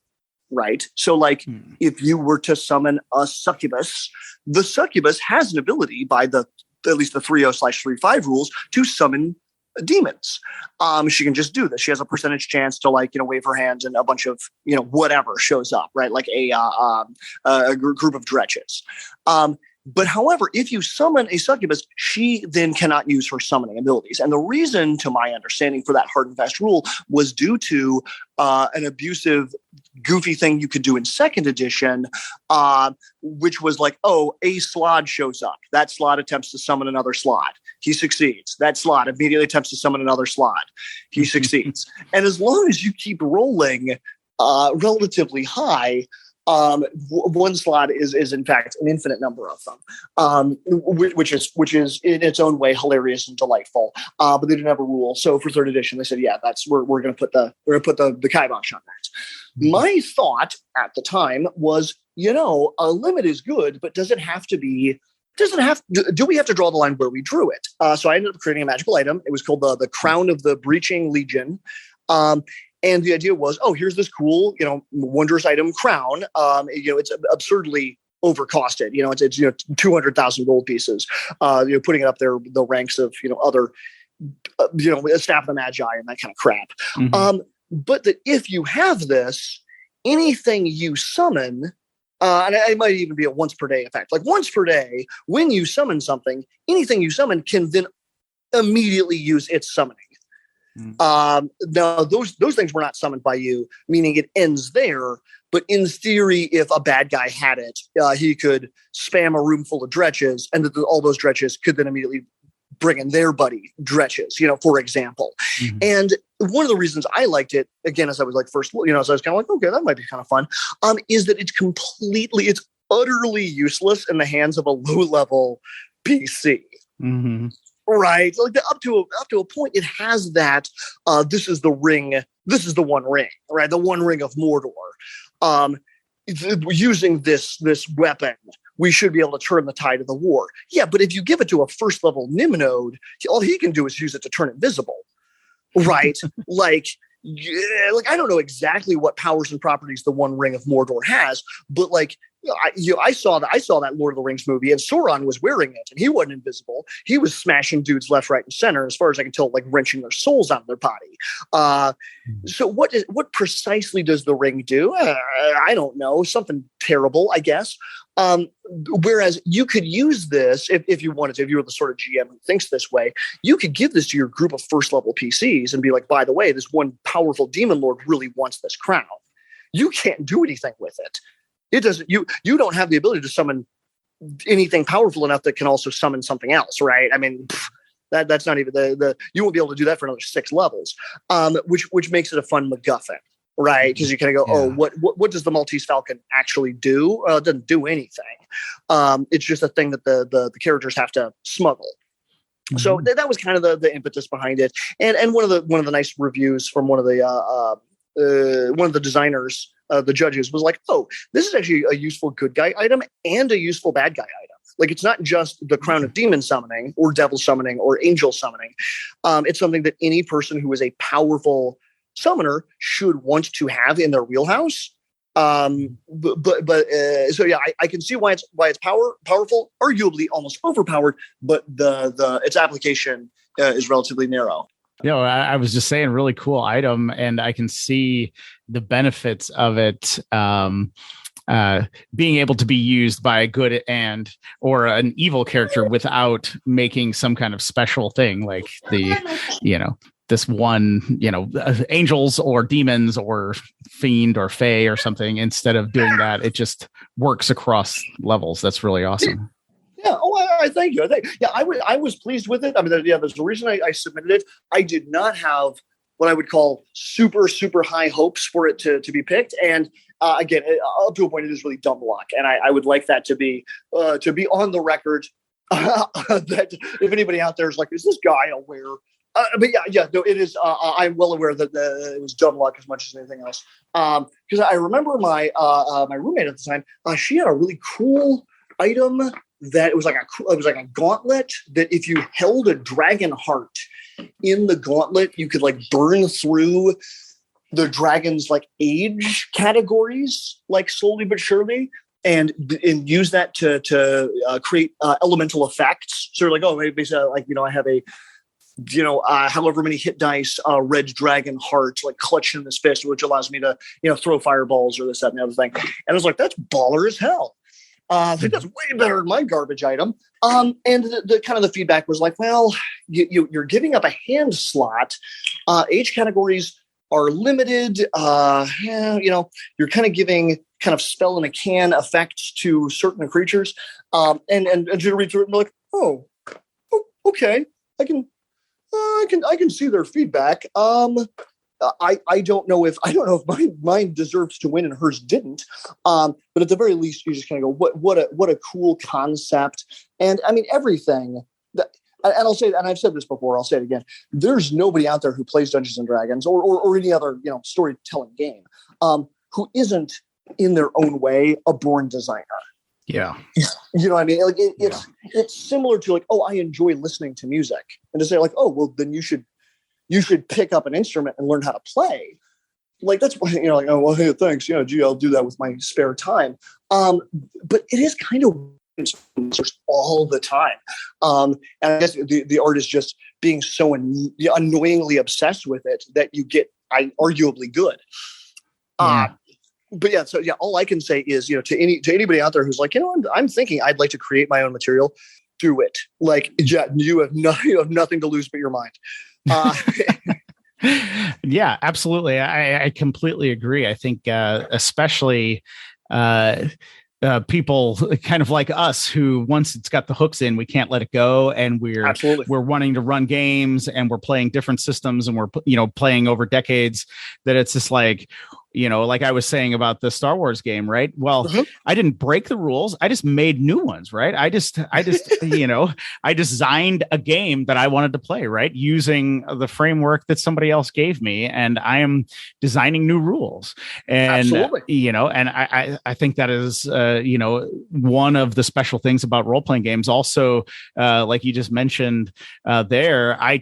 Right. So like if you were to summon a succubus, the succubus has an ability by at least the 3.0/3.5 rules to summon demons. She can just do this. She has a percentage chance to wave her hands and a bunch of, whatever shows up, right? Like a group of dretches. But however, if you summon a succubus, she then cannot use her summoning abilities. And the reason, to my understanding, for that hard and fast rule was due to an abusive, goofy thing you could do in second edition, which was like, oh, a slot shows up. That slot attempts to summon another slot. He succeeds. That slot immediately attempts to summon another slot. He succeeds. And as long as you keep rolling relatively high, one slot is in fact an infinite number of them, which is in its own way hilarious and delightful. But they didn't have a rule, so for third edition they said, yeah, we're going to put the kibosh on that. My thought at the time was, a limit is good, but does it have to be? Do we have to draw the line where we drew it? So I ended up creating a magical item. It was called the Crown of the Breaching Legion. And the idea was, here's this cool, wondrous item crown. It's absurdly overcosted. It's 200,000 gold pieces. Putting it up there, the ranks of other, Staff of the Magi and that kind of crap. Mm-hmm. But that if you have this, anything you summon, and it might even be a once per day effect. Like once per day, when you summon something, anything you summon can then immediately use its summoning. Now those things were not summoned by you, meaning it ends there. But in theory, if a bad guy had it, he could spam a room full of dretches, and all those dretches could then immediately bring in their buddy dretches, for example. Mm-hmm. And one of the reasons I liked it, again, as I was first, so I was kind of like, okay, that might be kind of fun, is that it's utterly useless in the hands of a low-level PC. Mm-hmm. Right. Up to a point, it has that. This is the ring. This is the one ring, right? The one ring of Mordor. Using this weapon, we should be able to turn the tide of the war. Yeah, but if you give it to a first level Nimnode, all he can do is use it to turn it visible, right? I don't know exactly what powers and properties the One Ring of Mordor has, but I saw that Lord of the Rings movie, and Sauron was wearing it, and he wasn't invisible. He was smashing dudes left, right, and center, as far as I can tell, wrenching their souls out of their body. So what precisely does the ring do? I don't know. Something terrible, I guess. Whereas you could use this if you wanted to, if you were the sort of GM who thinks this way, you could give this to your group of first level PCs and be like, by the way, this one powerful demon lord really wants this crown. You can't do anything with it. It doesn't. You don't have the ability to summon anything powerful enough that can also summon something else, right? I mean, that's not even you won't be able to do that for another 6 levels, which makes it a fun MacGuffin, right? Because you kind of go, what does the Maltese Falcon actually do? It doesn't do anything. It's just a thing that the characters have to smuggle. Mm-hmm. So that was kind of the impetus behind it. And one of the nice reviews from one of the designers. The judges was like, oh, this is actually a useful good guy item and a useful bad guy item. It's not just the Crown of Demon summoning or devil summoning or angel summoning. It's something that any person who is a powerful summoner should want to have in their wheelhouse. So yeah, I can see why it's powerful, arguably almost overpowered, but the its application is relatively narrow. I was just saying, really cool item, and I can see the benefits of it being able to be used by a good or an evil character without making some kind of special thing like this one, angels or demons or fiend or fae or something. Instead of doing that, it just works across levels. That's really awesome. Yeah. Oh, I thank you. I was pleased with it. I mean, there's a reason I submitted it. I did not have what I would call super, super high hopes for it to be picked. And again, up to a point, it is really dumb luck. And I would like that to be on the record that if anybody out there is like, is this guy aware? But no, it is. I'm well aware that it was dumb luck as much as anything else. Because I remember my roommate at the time, she had a really cool item that it was like a gauntlet that if you held a dragon heart in the gauntlet, you could like burn through the dragon's like age categories, like slowly but surely, and use that to create elemental effects. So like, basically, like, I have a however many hit dice, red dragon heart, like clutched in this fist, which allows me to, throw fireballs or this, that, and the other thing. And I was like, that's baller as hell. I think that's way better than my garbage item. And the kind of the feedback was like, well, you're giving up a hand slot. Age categories are limited. You're kind of giving kind of spell in a can effects to certain creatures. And to read through it and be like, oh, okay, I can see their feedback. I don't know if mine deserves to win and hers didn't. But at the very least, you just kind of go, what a cool concept. And I mean, everything that, and I'll say, and I've said this before, I'll say it again. There's nobody out there who plays Dungeons and Dragons or any other, storytelling game, who isn't in their own way a born designer. Yeah. You know what I mean? Like it's similar to like, oh, I enjoy listening to music, and to say like, oh, well, then you should pick up an instrument and learn how to play. Like that's like, oh, well, hey, thanks. Gee, I'll do that with my spare time. But it is kind of all the time. And I guess the art is just being so annoyingly obsessed with it that you get arguably good. But yeah, so yeah, all I can say is, to anybody out there who's like, I'm thinking I'd like to create my own material, do it. Like, yeah, you have nothing to lose but your mind. Yeah, absolutely. I completely agree. I think especially people kind of like us who once it's got the hooks in, we can't let it go, and we're wanting to run games, and we're playing different systems, and we're playing over decades, that it's just like, like I was saying about the Star Wars game, right? Well, I didn't break the rules. I just made new ones, right? I just, I designed a game that I wanted to play, right? Using the framework that somebody else gave me, and I am designing new rules. And, and I think that is, one of the special things about role-playing games. Also, like you just mentioned there, I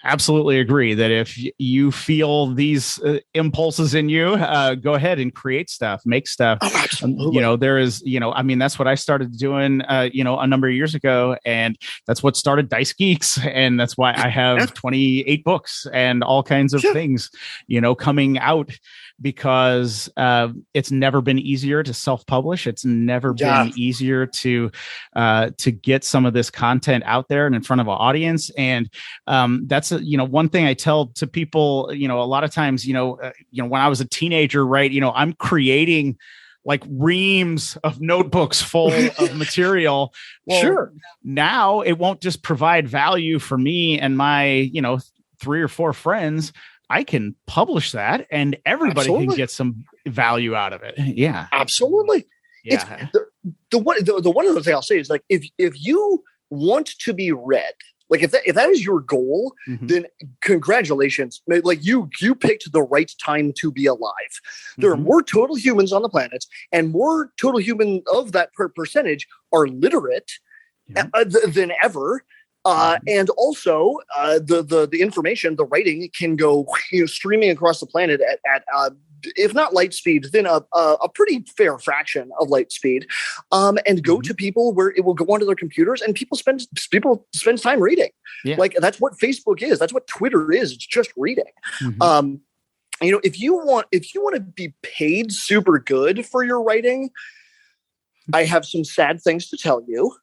absolutely agree that if you feel these impulses in you, go ahead and create stuff, make stuff. There is, that's what I started doing, a number of years ago, and that's what started Dice Geeks. And that's why I have 28 books and all kinds of things, coming out, because it's never been easier to self-publish. It's never been easier to get some of this content out there and in front of an audience. And that's one thing I tell to people, a lot of times, when I was a teenager, right, I'm creating like reams of notebooks full of material. Well, now it won't just provide value for me and my, 3 or 4 friends. I can publish that and everybody can get some value out of it. Yeah, absolutely. Yeah. It's the one other thing I'll say is like, if you want to be read, like if that is your goal, then congratulations. Like you picked the right time to be alive. There are more total humans on the planet, and more total human of that percentage are literate than ever. And also the information, the writing can go streaming across the planet at if not light speed, then a pretty fair fraction of light speed, and go to people where it will go onto their computers, and people spend time reading. Yeah. Like that's what Facebook is. That's what Twitter is. It's just reading. If you want to be paid super good for your writing, I have some sad things to tell you.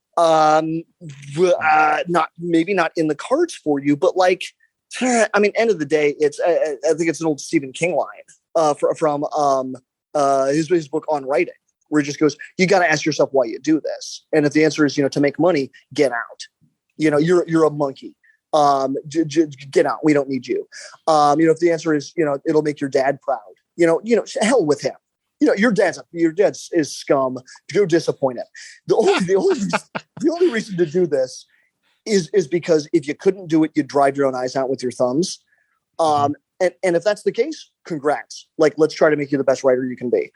Maybe not in the cards for you, but like, end of the day, it's I think it's an old Stephen King line from his book On Writing, where he just goes, you got to ask yourself why you do this, and if the answer is to make money, get out. You're a monkey. Get out. We don't need you. If the answer is it'll make your dad proud. Hell with him. Your dad is scum. Go disappoint him. The only reason to do this is because if you couldn't do it, you'd drive your own eyes out with your thumbs. And if that's the case, congrats. Like, let's try to make you the best writer you can be.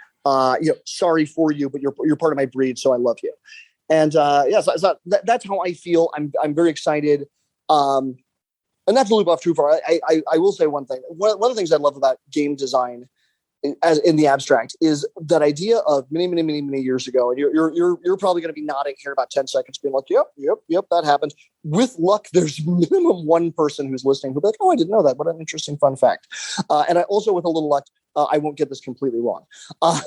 Sorry for you, but you're part of my breed, so I love you. And so that's how I feel. I'm very excited. And not to loop off too far, I will say one thing. One of the things I love about game design, as in the abstract, is that idea of many years ago. And you're probably going to be nodding here about 10 seconds, being like, yep, that happened. With luck, there's minimum one person who's listening who'll be like, oh, I didn't know that. What an interesting fun fact. And I also, with a little luck, I won't get this completely wrong. But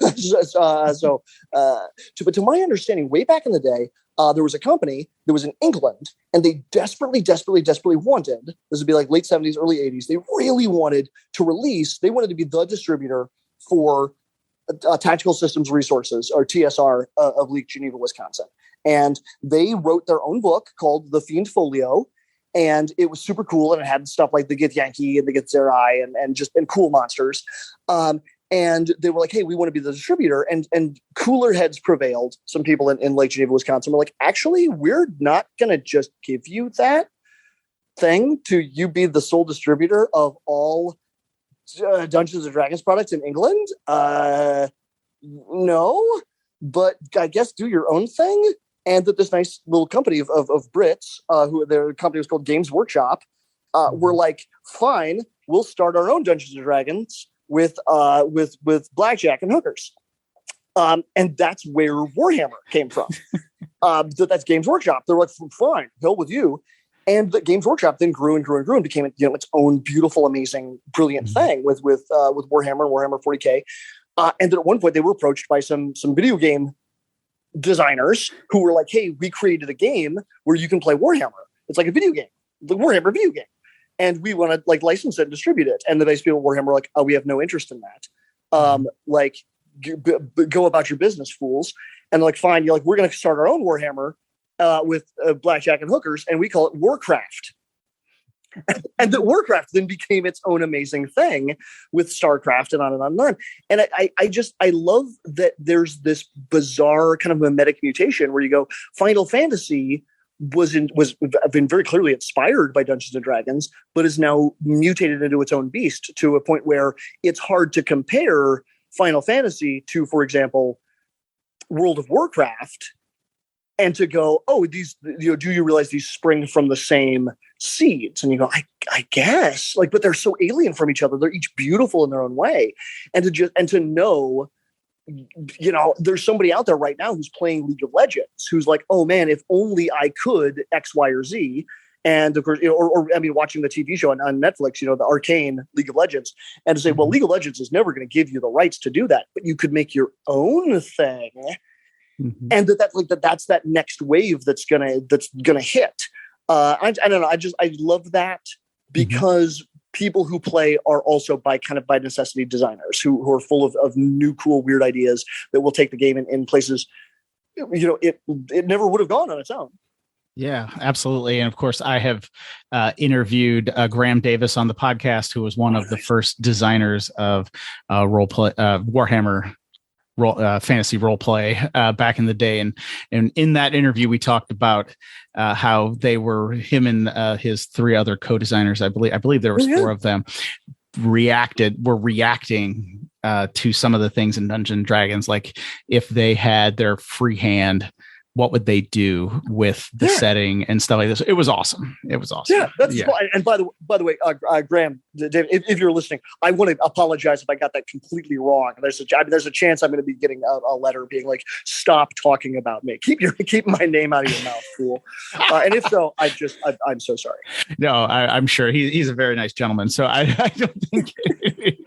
to my understanding, way back in the day, there was a company that was in England, and they desperately wanted, this would be like late 70s, early 80s, they really wanted to release, they wanted to be the distributor for Tactical Systems Resources, or TSR, of Leak, Geneva, Wisconsin. And they wrote their own book called The Fiend Folio, and it was super cool, and it had stuff like the Gith Yankee and the Gith Zerai and cool monsters. And they were like, hey, we want to be the distributor. And cooler heads prevailed. Some people in Lake Geneva, Wisconsin were like, actually, we're not going to just give you that thing to you be the sole distributor of all Dungeons & Dragons products in England. No, but I guess do your own thing. And that this nice little company of Brits, who their company was called Games Workshop, were like, fine, we'll start our own Dungeons & Dragons with blackjack and hookers. And that's where Warhammer came from. That's Games Workshop. They're like, fine, hell with you. And the Games Workshop then grew and became its own beautiful, amazing, brilliant thing with Warhammer and Warhammer 40K. And then at one point they were approached by some video game designers who were like, hey, we created a game where you can play Warhammer. It's like a video game, the Warhammer video game. And we want to like license it and distribute it. And the nice people at Warhammer were like, oh, we have no interest in that. Go about your business, fools. And they're like, fine. You're like, we're going to start our own Warhammer with blackjack and hookers, and we call it Warcraft. And the Warcraft then became its own amazing thing with StarCraft and on and on and on. And I love that there's this bizarre kind of mimetic mutation where you go, Final Fantasy was been very clearly inspired by Dungeons and Dragons, but is now mutated into its own beast to a point where it's hard to compare Final Fantasy to, for example, World of Warcraft, and to go, oh, these, do you realize these spring from the same seeds? And you go, I guess, like, but they're so alien from each other. They're each beautiful in their own way, and to know, there's somebody out there right now who's playing League of Legends, who's like, oh man, if only I could X, Y, or Z. And of course, watching the TV show on Netflix, the Arcane League of Legends, and to say, well, League of Legends is never going to give you the rights to do that, but you could make your own thing. Mm-hmm. And that's that next wave that's gonna hit. I don't know. I love that because people who play are also by necessity designers who are full of new, cool, weird ideas that will take the game in places it never would have gone on its own. Yeah, absolutely. And of course, I have interviewed Graham Davis on the podcast, who was one of the first designers of Warhammer fantasy role play back in the day. And in that interview, we talked about how they were, him and his three other co-designers, I believe there was four of them, were reacting to some of the things in Dungeons and Dragons. Like if they had their free hand what would they do with the setting and stuff like this. It was awesome. Yeah, that's cool. And by the way, Graham, David, if you're listening, I want to apologize if I got that completely wrong. There's a chance I'm going to be getting a letter being like, "Stop talking about me. Keep my name out of your mouth, fool." And if so, I'm so sorry. No, I'm sure he's a very nice gentleman. So I don't think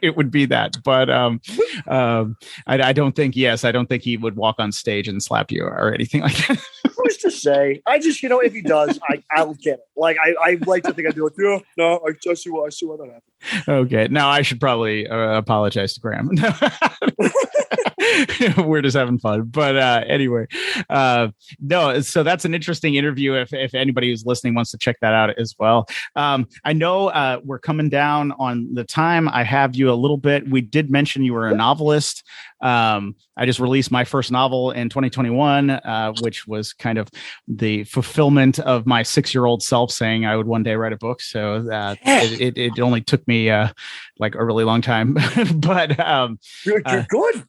it would be that. But I don't think he would walk on stage and slap you or anything like that. Who's to say? I just, if he does, I'll get it. Like I like to think I'd be like, yeah, no, I see why that happened. Okay, now I should probably apologize to Graham. We're just having fun, but anyway, no. So that's an interesting interview. If anybody who's listening wants to check that out as well. I know we're coming down on the time. I have you a little bit. We did mention you were a novelist. I just released my first novel in 2021, which was kind of the fulfillment of my 6-year-old self saying I would one day write a book. So it only took me like a really long time, but you're good.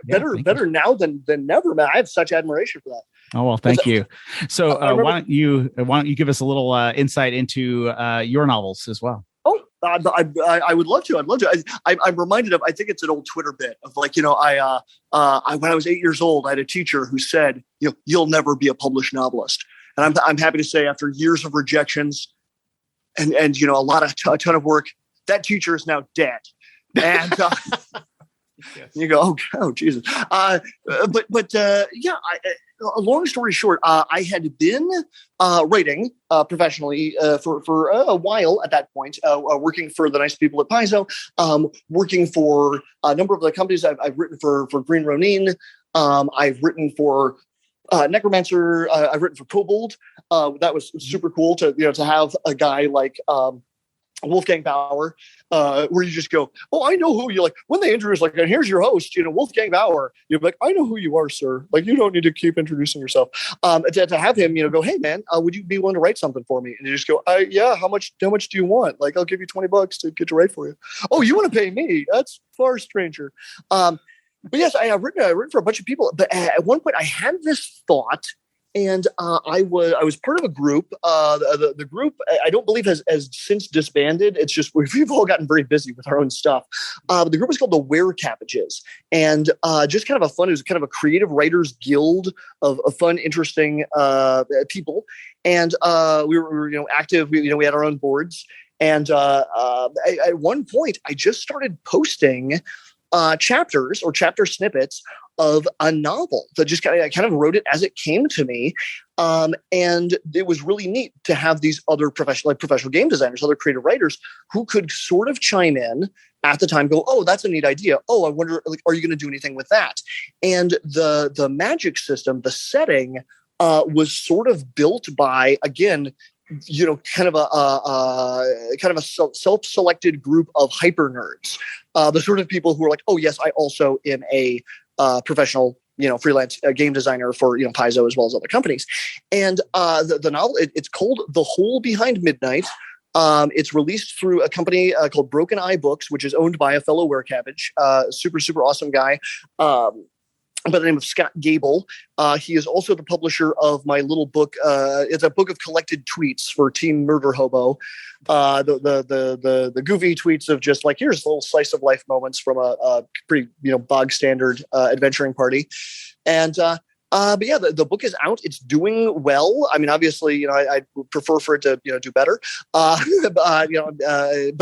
Better now than never, man. I have such admiration for that. Oh, well, thank you. So why don't you give us a little insight into your novels as well? Oh, I would love to. I'd love to. I'm reminded of, I think it's an old Twitter bit of like, when I was 8 years old, I had a teacher who said, you'll never be a published novelist. And I'm happy to say after years of rejections and a ton of work, that teacher is now dead. And yes. You go, oh, Jesus. Long story short, I had been writing professionally for a while at that point, working for the nice people at Paizo, working for a number of the companies. I've written for Green Ronin. I've written for Necromancer. I've written for Kobold. That was super cool to have a guy like Wolfgang Bauer, where you just go, oh, I know who you like. When they introduce, like, and here's your host, Wolfgang Bauer, you're like, I know who you are, sir. Like, you don't need to keep introducing yourself. To have him, go, hey, man, would you be willing to write something for me? And you just go, yeah, how much do you want? Like, I'll give you $20 to get to write for you. Oh, you want to pay me? That's far stranger. But yes, I've written for a bunch of people. But at one point, I had this thought. And I was part of a group. The group, I don't believe has since disbanded. It's just we've all gotten very busy with our own stuff. The group was called the Were Cabbages, and just kind of it was kind of a creative writers guild of fun, interesting people. And we were active. We had our own boards. And at one point, I just started posting chapters or chapter snippets of a novel that just I kind of wrote it as it came to me. And it was really neat to have these other professional game designers, other creative writers who could sort of chime in at the time, go, oh, that's a neat idea. Oh, I wonder, are you going to do anything with that? And the magic system, the setting was sort of built by, again, kind of a self-selected group of hyper nerds, the sort of people who are like, oh yes, I also am a professional, freelance game designer for Paizo as well as other companies. And the novel, it's called The Hole Behind Midnight. It's released through a company called Broken Eye Books, which is owned by a fellow Were Cabbage, super awesome guy. By the name of Scott Gable. He is also the publisher of my little book. It's a book of collected tweets for Team Murder Hobo. The goofy tweets of just like, here's a little slice of life moments from a pretty, bog standard adventuring party. And but yeah, the book is out. It's doing well. I mean, obviously, I prefer for it to, do better. But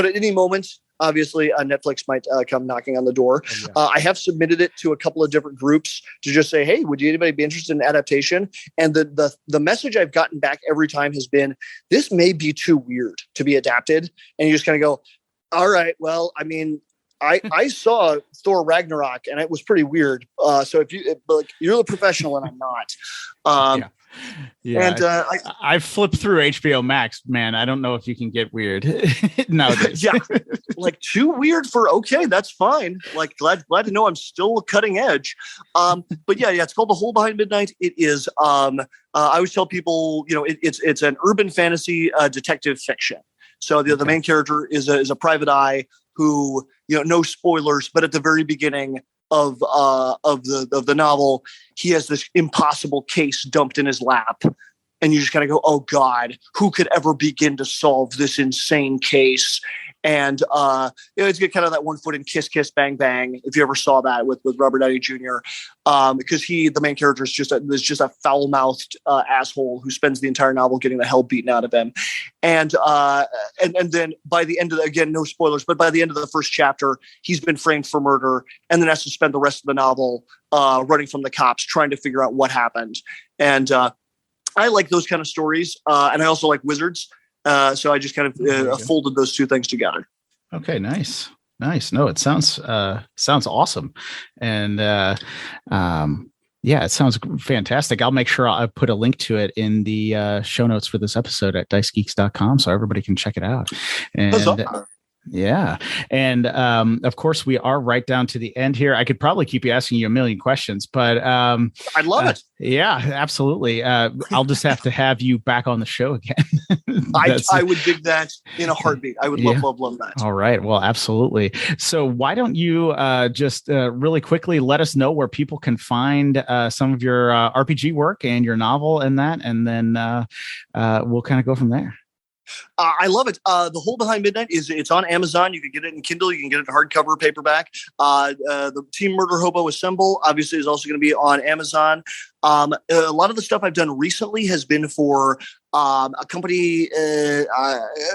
at any moment, obviously, Netflix might come knocking on the door. Oh, yeah. I have submitted it to a couple of different groups to just say, hey, would anybody be interested in adaptation? And the message I've gotten back every time has been, this may be too weird to be adapted. And you just kind of go, all right, well, I mean, I saw Thor Ragnarok and it was pretty weird. So if you're the professional and I'm not. Yeah. And I flipped through HBO Max, man. I don't know if you can get weird nowadays. Yeah, like too weird for okay, that's fine. Like glad to know I'm still cutting edge. But yeah, it's called The Hole Behind Midnight. It is. I always tell people, it's an urban fantasy detective fiction. So the main character is a private eye who, no spoilers, but at the very beginning of the novel, he has this impossible case dumped in his lap. And you just kind of go, oh God, who could ever begin to solve this insane case? And it's kind of that 1 foot in Kiss Kiss Bang Bang, if you ever saw that with Robert Downey Jr. Because the main character is just a foul mouthed asshole who spends the entire novel getting the hell beaten out of him. And then by the end of again, no spoilers, but by the end of the first chapter, he's been framed for murder, and then has to spend the rest of the novel running from the cops, trying to figure out what happened. And I like those kind of stories, and I also like wizards. So I just kind of folded those two things together. Okay, nice. No, it sounds awesome, and it sounds fantastic. I'll make sure I put a link to it in the show notes for this episode at dicegeeks.com so everybody can check it out. And yeah. And of course, we are right down to the end here. I could probably keep you asking you a million questions, but I'd love it. Yeah, absolutely. I'll just have to have you back on the show again. I would dig that in a heartbeat. I would love that. All right. Well, absolutely. So why don't you just really quickly let us know where people can find some of your RPG work and your novel and that, and then we'll kind of go from there. I love it. The Hole Behind Midnight it's on Amazon. You can get it in Kindle. You can get it in hardcover, paperback. The Team Murder Hobo Assemble obviously is also going to be on Amazon. A lot of the stuff I've done recently has been for a company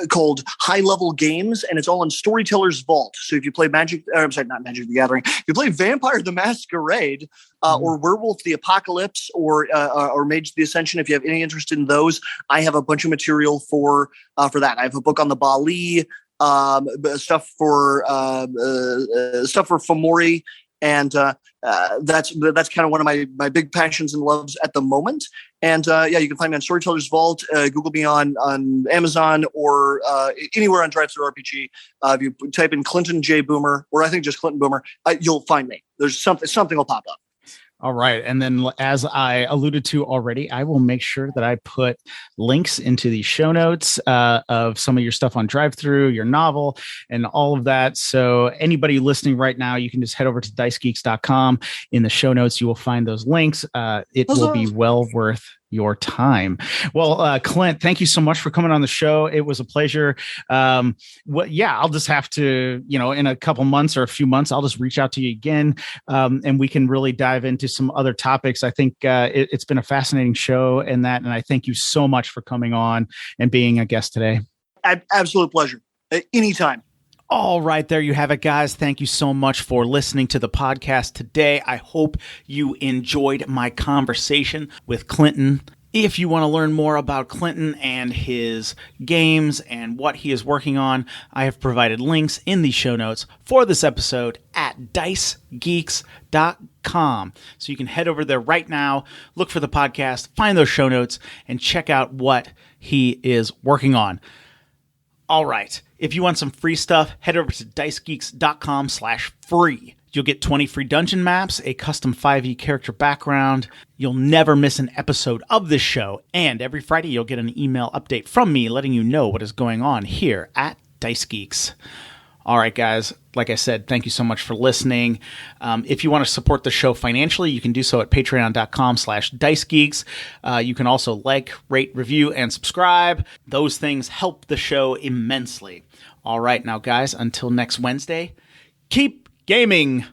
called High Level Games, and it's all in Storyteller's Vault. So if you play not Magic the Gathering, if you play Vampire the Masquerade or Werewolf the Apocalypse or Mage the Ascension, if you have any interest in those, I have a bunch of material for that. I have a book on the Bali, stuff for Fomori. And that's kind of one of my big passions and loves at the moment. And you can find me on Storyteller's Vault. Google me on Amazon or anywhere on DriveThruRPG. If you type in Clinton J Boomer, or I think just Clinton Boomer, you'll find me. There's something will pop up. All right. And then, as I alluded to already, I will make sure that I put links into the show notes of some of your stuff on DriveThru, your novel, and all of that. So anybody listening right now, you can just head over to dicegeeks.com. In the show notes, you will find those links. It will be well worth your time. Well, Clint, thank you so much for coming on the show. It was a pleasure. I'll just have to, in a couple months or a few months, I'll just reach out to you again, and we can really dive into some other topics. I think it's been a fascinating show and I thank you so much for coming on and being a guest today. Absolute pleasure. Anytime. All right, there you have it, guys. Thank you so much for listening to the podcast today. I hope you enjoyed my conversation with Clinton. If you want to learn more about Clinton and his games and what he is working on, I have provided links in the show notes for this episode at dicegeeks.com. So you can head over there right now, look for the podcast, find those show notes, and check out what he is working on. All right. If you want some free stuff, head over to dicegeeks.com/free. You'll get 20 free dungeon maps, a custom 5e character background. You'll never miss an episode of this show. And every Friday, you'll get an email update from me letting you know what is going on here at Dice Geeks. All right, guys. Like I said, thank you so much for listening. If you want to support the show financially, you can do so at patreon.com/dicegeeks. You can also rate, review, and subscribe. Those things help the show immensely. All right, now, guys, until next Wednesday, keep gaming.